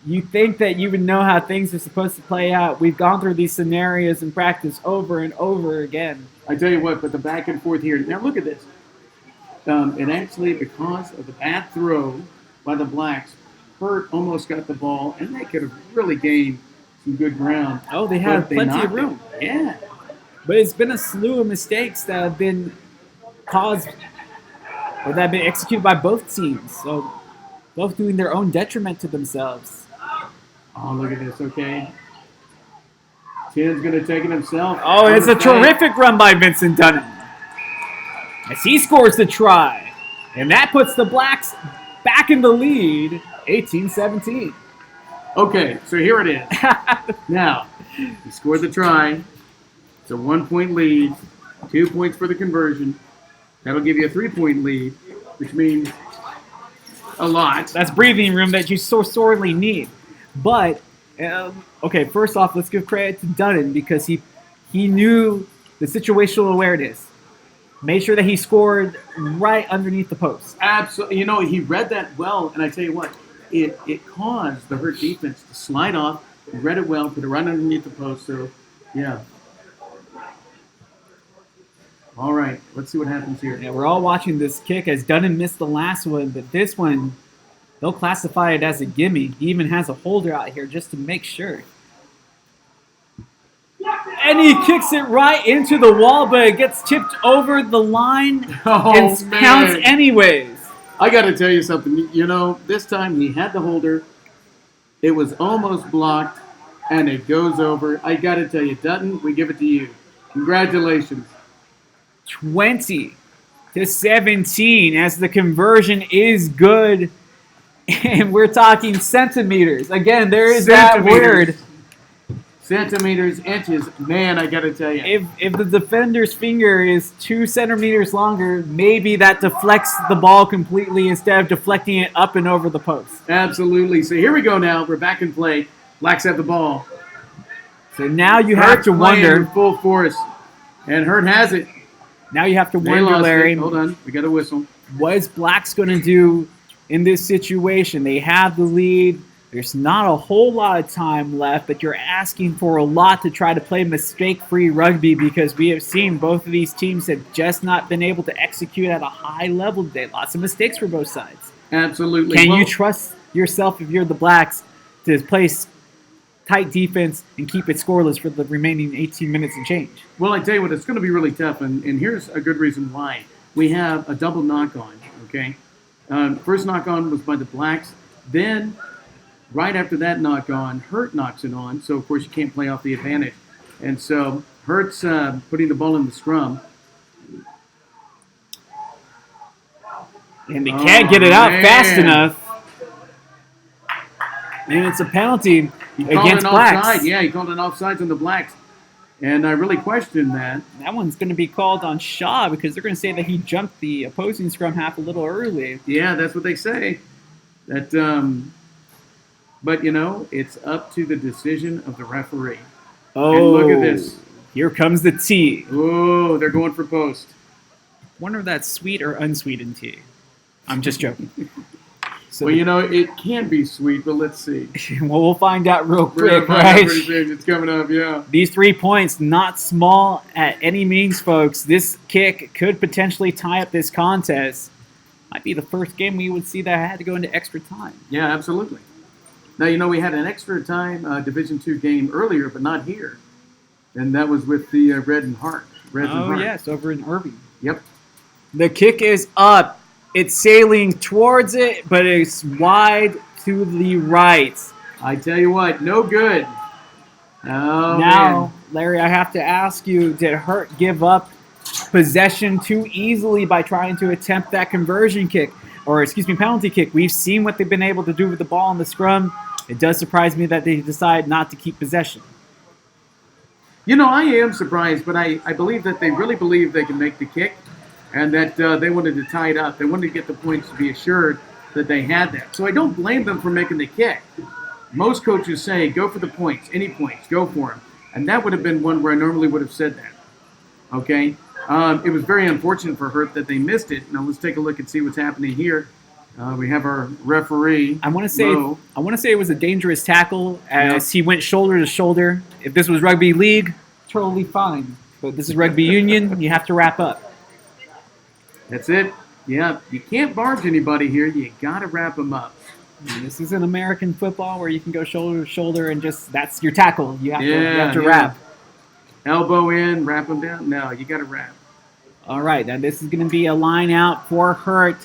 you think that you would know how things are supposed to play out. We've gone through these scenarios in practice over and over again. I tell you what, but the back and forth here. Now look at this. And actually, because of the bad throw by the Blacks, Hurt almost got the ball, and they could have really gained some good ground. Oh, they have But they plenty of knocked it. room. Yeah. But it's been a slew of mistakes that have been caused or that have been executed by both teams. So both doing their own detriment to themselves. Oh, look at this, okay. Tim's going to take it himself. Oh, it's a terrific run by Vincent Dunnan as he scores the try. And that puts the Blacks back in the lead, 18-17. Okay, so here it is. Now, he scored the try. It's a 1-point lead, 2 points for the conversion. That'll give you a 3-point lead, which means a lot. That's breathing room that you so sorely need. But, okay, first off, let's give credit to Dunnan because he knew the situational awareness. Made sure that he scored right underneath the post. Absolutely. You know, he read that well, and I tell you what, it caused the Hurt defense to slide off. He read it well, put it right underneath the post. So, yeah. All right, let's see what happens here. Yeah, we're all watching this kick as Dunnan missed the last one, but this one, they'll classify it as a gimme. He even has a holder out here just to make sure. And he kicks it right into the wall, but it gets tipped over the line and counts anyways. I got to tell you something. You know, this time he had the holder. It was almost blocked, and it goes over. I got to tell you, Dutton, we give it to you. Congratulations. 20-17 as the conversion is good. And we're talking centimeters. Again, there is that word. Centimeters, inches. Man, I got to tell you. If the defender's finger is 2 centimeters longer, maybe that deflects the ball completely instead of deflecting it up and over the post. Absolutely. So here we go now. We're back in play. Blacks have the ball. So now you have to wonder. Full force. And Hurt has it. Now you have to They wonder, lost Larry. it. Hold on. We got a whistle. What is Blacks going to do in this situation? They have the lead. There's not a whole lot of time left, but you're asking for a lot to try to play mistake-free rugby because we have seen both of these teams have just not been able to execute at a high level today. Lots of mistakes for both sides. Absolutely. Can you trust yourself if you're the Blacks to play tight defense and keep it scoreless for the remaining 18 minutes and change? Well, I tell you what, it's going to be really tough, and here's a good reason why. We have a double knock-on, okay? First knock-on was by the Blacks. Then, right after that knock-on, Hurt knocks it on, so of course you can't play off the advantage. And so Hurt's putting the ball in the scrum. And they can't get it out fast enough. And it's a penalty against Blacks. Offside. Yeah, he called an offsides on the Blacks. And I really questioned that. That one's going to be called on Shaw because they're going to say that he jumped the opposing scrum half a little early. Yeah, that's what they say. That, but, you know, it's up to the decision of the referee. Oh, and look at this. Here comes the tea. Oh, they're going for post. Wonder if that's sweet or unsweetened tea. I'm just joking. So Well, you know, it can be sweet, but let's see. well, we'll find out real We're gonna quick, find out right? pretty soon. It's coming up, yeah. These 3 points, not small at any means, folks. This kick could potentially tie up this contest. Might be the first game we would see that had to go into extra time. Yeah, absolutely. Now, you know, we had an extra time Division II game earlier, but not here. And that was with the Red and Heart. Reds and Oh, Heart. yes, over in Irving. Yep. The kick is up. It's sailing towards it, but it's wide to the right. I tell you what, no good. Oh, Now, man. Larry, I have to ask you, did Hurt give up possession too easily by trying to attempt that conversion kick? Or, excuse me, penalty kick. We've seen what they've been able to do with the ball in the scrum. It does surprise me that they decide not to keep possession. You know, I am surprised, but I believe that they really believe they can make the kick and that they wanted to tie it up. They wanted to get the points to be assured that they had that. So I don't blame them for making the kick. Most coaches say, go for the points, any points, go for them. And that would have been one where I normally would have said that. Okay? It was very unfortunate for Hurt that they missed it. Now let's take a look and see what's happening here. We have our referee. I want to say Mo. it was a dangerous tackle as he went shoulder to shoulder. If this was rugby league, totally fine. But this is rugby union. You have to wrap up. That's it. Yeah, you can't barge anybody here. You got to wrap them up. And this isn't American football where you can go shoulder to shoulder and just that's your tackle. You have to wrap. Elbow in, wrap them down. No, you got to wrap. All right, now this is going to be a line out for Hurt.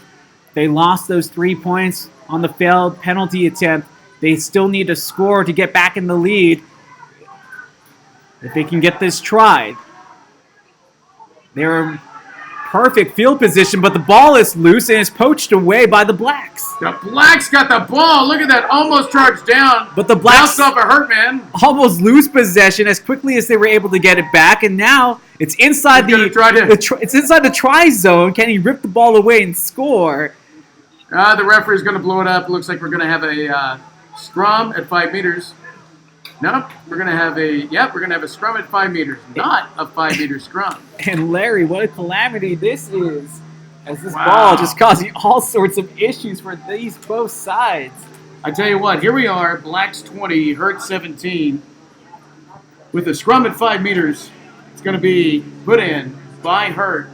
They lost those 3 points on the failed penalty attempt. They still need to score to get back in the lead. If they can get this tried, they're perfect field position, but the ball is loose and is poached away by the Blacks. The Blacks got the ball. Look at that. Almost charged down. But the Blacks Bounced off a hurt man. almost lose possession as quickly as they were able to get it back, and now it's inside He's gonna try to- it's inside the try zone. Can he rip the ball away and score? The referee's going to blow it up. Looks like we're going to have a scrum at 5 meters. Nope, we're going to have a scrum at 5 meters, not a 5-meter scrum. And Larry, what a calamity this is, as this Wow. ball just causing all sorts of issues for these both sides. I tell you what, here we are, Blacks 20, Hurt 17, with a scrum at 5 meters. It's going to be put in by Hurt.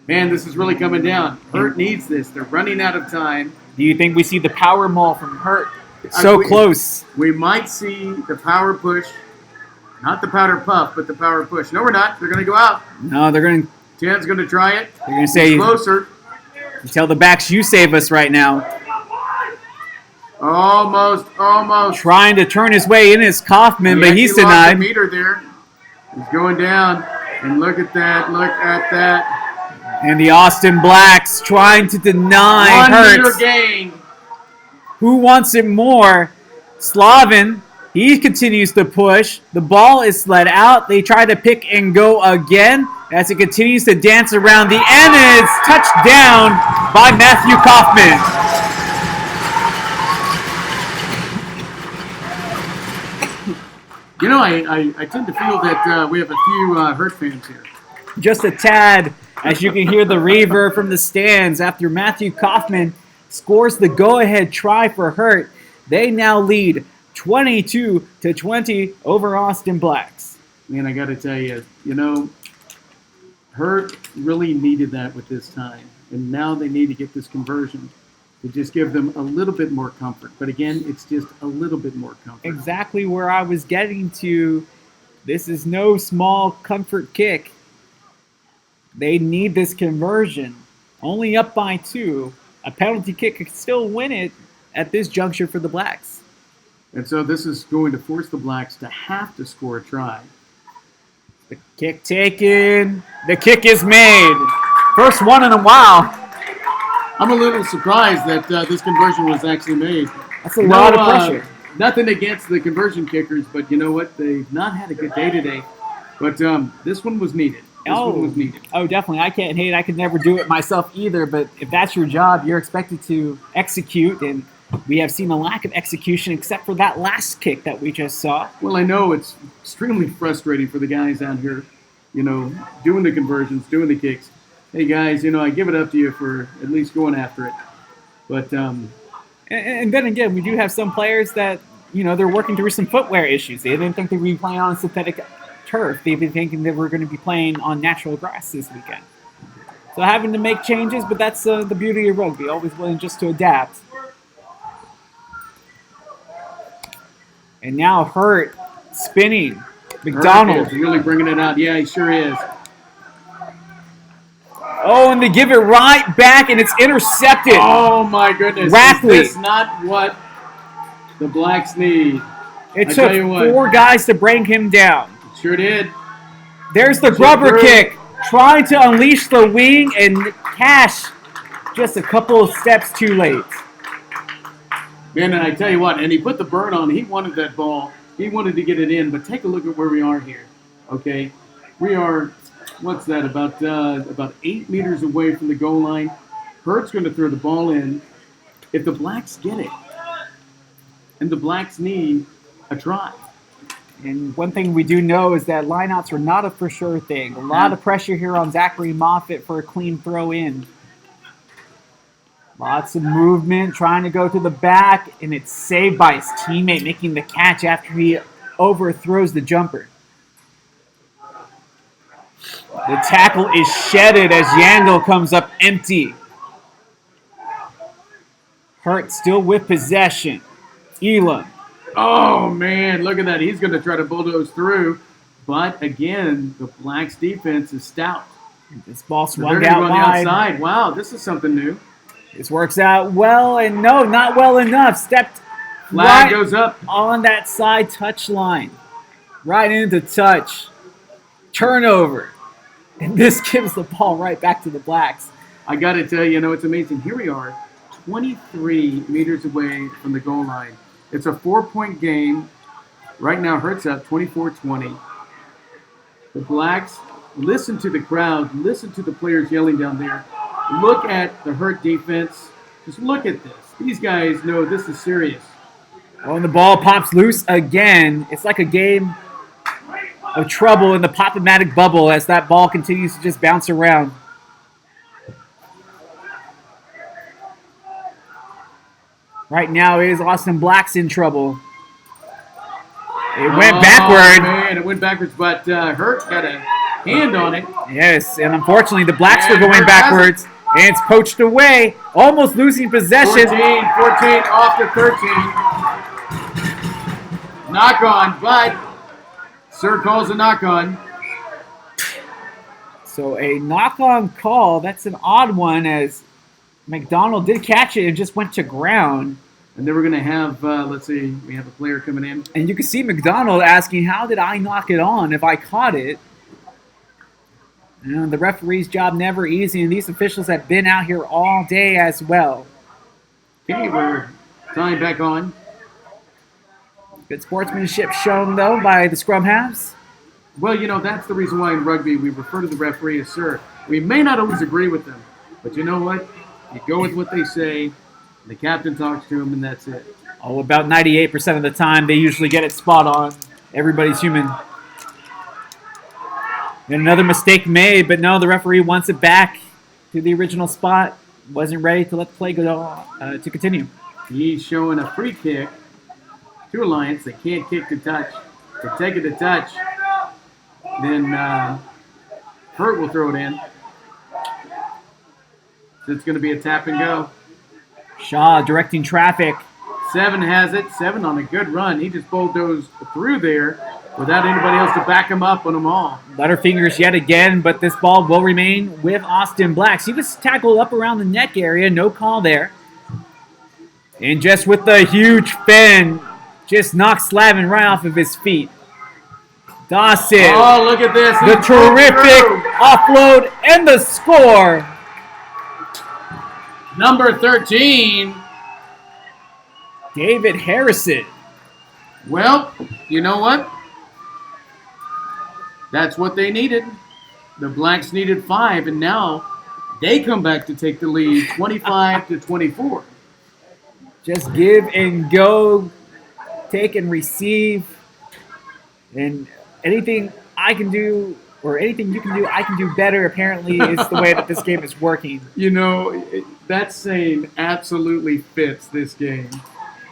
Man, this is really coming down. Hurt needs this. They're running out of time. Do you think we see the power maul from Hurt? So we- close. We might see the power push, not the powder puff, but the power push. No, we're not. They're going to go out. No, they're going Ted's going to try it. to say, Closer. tell the backs you save us right now. Almost. Trying to turn his way in is Kaufman, but he's He lost a denied. meter there. He's going down. And look at that. Look at that. And the Austin Blacks trying to deny 1 meter Hurts. gain. Who wants it more? Slavin, he continues to push. The ball is slid out. They try to pick and go again as it continues to dance around the end, and it's touched down by Matthew Kaufman. You know, I tend to feel that we have a few Hurt fans here. Just a tad, as you can hear the reverb from the stands after Matthew Kaufman scores the go-ahead try for Hurt. They now lead 22-20 over Austin Blacks. Man, I got to tell you, Hurt really needed that with this time. And now they need to get this conversion to just give them a little bit more comfort. But again, it's just a little bit more comfort. Exactly where I was getting to. This is no small comfort kick. They need this conversion. Only up by 2. A penalty kick could still win it at this juncture for the Blacks. And so this is going to force the Blacks to have to score a try. The kick taken. The kick is made. First one in a while. I'm a little surprised that this conversion was actually made. That's a lot of pressure. Nothing against the conversion kickers, but you know what? They've not had a good day today. But this one was needed. This one was needed. Oh, definitely. I can't hate. I could never do it myself either. But if that's your job, you're expected to execute. And we have seen a lack of execution except for that last kick that we just saw. Well, I know it's extremely frustrating for the guys out here, doing the conversions, doing the kicks. Hey, guys, I give it up to you for at least going after it. But And then again, we do have some players that, they're working through some footwear issues. They didn't think they would be playing on synthetic turf. They've been thinking that we're going to be playing on natural grass this weekend. So having to make changes, but that's the beauty of rugby, always willing just to adapt. And now Hurt spinning. McDonald. Hurt is really bringing it out. Yeah, he sure is. Oh, and they give it right back, and it's intercepted. Oh, my goodness. Rackley. Is this not what the Blacks need? It I tell you took what. 4 guys to bring him down. It sure did. There's the grubber kick, trying to unleash the wing, and Cash just a couple of steps too late. Man, and I tell you what, and he put the burn on. He wanted that ball. He wanted to get it in, but take a look at where we are here, okay? We are, what's that, about 8 meters away from the goal line. Hurt's going to throw the ball in. If the Blacks get it, and the Blacks need a try. And one thing we do know is that lineouts are not a for sure thing. A lot of pressure here on Zachary Moffitt for a clean throw in. Lots of movement, trying to go to the back, and it's saved by his teammate making the catch after he overthrows the jumper. The tackle is shedded as Yandel comes up empty. Hurt still with possession. Elam. Oh, man, look at that. He's going to try to bulldoze through. But, again, the Blacks' defense is stout. This ball They're swung going to out go on the wide. outside. Wow, this is something new. This works out well, and no, not well enough. Stepped Flag right goes up. on that side touch line. Right into touch. Turnover. And this gives the ball right back to the Blacks. I got to tell you, it's amazing. Here we are, 23 meters away from the goal line. It's a 4-point game. Right now, Hurt's up 24-20. The Blacks, listen to the crowd. Listen to the players yelling down there. Look at the Hurt defense. Just look at this. These guys know this is serious. Oh, and the ball pops loose again. It's like a game of trouble in the Pop-O-Matic bubble as that ball continues to just bounce around. Right now is Austin Black's in trouble. It went backward. Man, it went backwards, but Hurt got a hand on it. Yes, and unfortunately the Blacks were And going Hurt has backwards. And it's poached away, almost losing possession. 14 off to 13. Knock on, but Sir calls a knock on. So a knock-on call, that's an odd one as McDonald did catch it and just went to ground. And then we're going to have, let's see, we have a player coming in. And you can see McDonald asking, how did I knock it on if I caught it? The referee's job never easy, and these officials have been out here all day as well. Okay, we're tying back on. Good sportsmanship shown, though, by the scrum halves. Well, that's the reason why in rugby we refer to the referee as sir. We may not always agree with them, but you know what? You go with what they say, the captain talks to them, and that's it. Oh, about 98% of the time, they usually get it spot on. Everybody's human. And another mistake made, but no, the referee wants it back to the original spot. Wasn't ready to let the play go to continue. He's showing a free kick to Alliance. They can't kick to touch. They take it to touch. Then Hurt will throw it in. So it's going to be a tap and go. Shaw directing traffic. 7 has it. 7 on a good run. He just bulldozed through there without anybody else to back him up on them all. Butterfingers yet again, but this ball will remain with Austin Blacks. He was tackled up around the neck area. No call there. And just with the huge fin, just knocked Slavin right off of his feet. Dawson. Oh, look at this. The terrific offload and the score. Number 13. David Harrison. Well, you know what? That's what they needed. The Blacks needed 5, and now they come back to take the lead 25-24. Just give and go, take and receive, and anything I can do or anything you can do, I can do better, apparently, is the way that this game is working. That saying absolutely fits this game.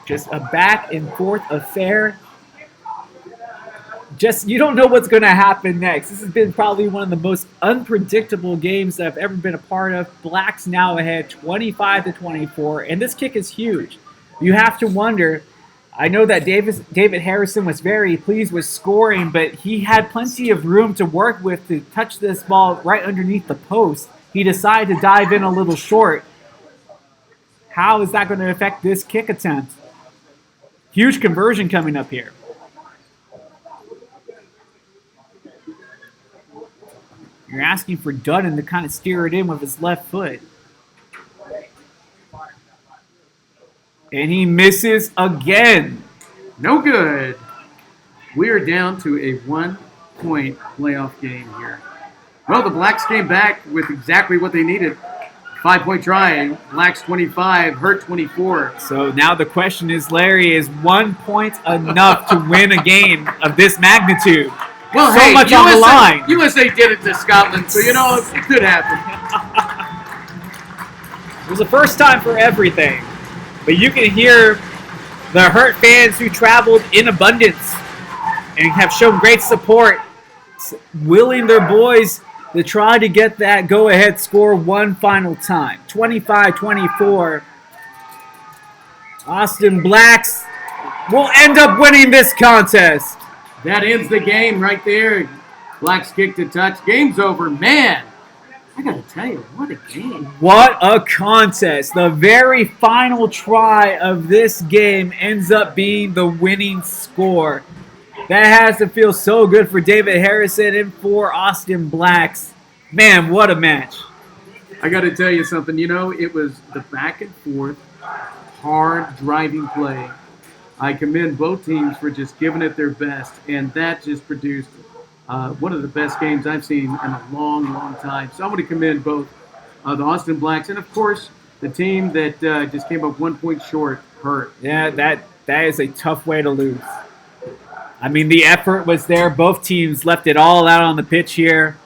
Just a back and forth affair. Just, you don't know what's going to happen next. This has been probably one of the most unpredictable games that I've ever been a part of. Blacks now ahead 25-24, and this kick is huge. You have to wonder, I know that David Harrison was very pleased with scoring, but he had plenty of room to work with to touch this ball right underneath the post. He decided to dive in a little short. How is that going to affect this kick attempt? Huge conversion coming up here. You're asking for Dutton to kind of steer it in with his left foot. And he misses again. No good. We are down to a 1-point playoff game here. Well, the Blacks came back with exactly what they needed. 5-point try. Blacks 25, Hurt 24. So now the question is, Larry, is 1 point enough to win a game of this magnitude? Well, so hey, much USA, on the line. USA did it to Scotland, so it could happen. It was the first time for everything. But you can hear the Hurt fans who traveled in abundance and have shown great support, willing their boys to try to get that go-ahead score one final time. 25-24. Austin Blacks will end up winning this contest. That ends the game right there. Blacks kick to touch. Game's over. Man, I got to tell you, what a game. What a contest. The very final try of this game ends up being the winning score. That has to feel so good for David Harrison and for Austin Blacks. Man, what a match. I got to tell you something. You know, it was the back and forth, hard driving play. I commend both teams for just giving it their best, and that just produced one of the best games I've seen in a long, long time. So I want to commend both the Austin Blacks and, of course, the team that just came up 1 point short, Hurt. Yeah, that is a tough way to lose. I mean, the effort was there. Both teams left it all out on the pitch here.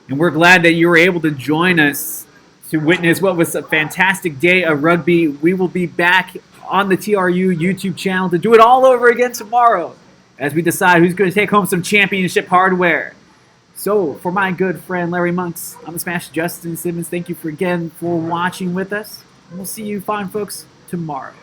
And we're glad that you were able to join us to witness what was a fantastic day of rugby. We will be back on the TRU YouTube channel to do it all over again tomorrow as we decide who's going to take home some championship hardware. So, for my good friend Larry Monks, I'm the Smash Justin Simmons. Thank you again for watching with us. And we'll see you fine folks tomorrow.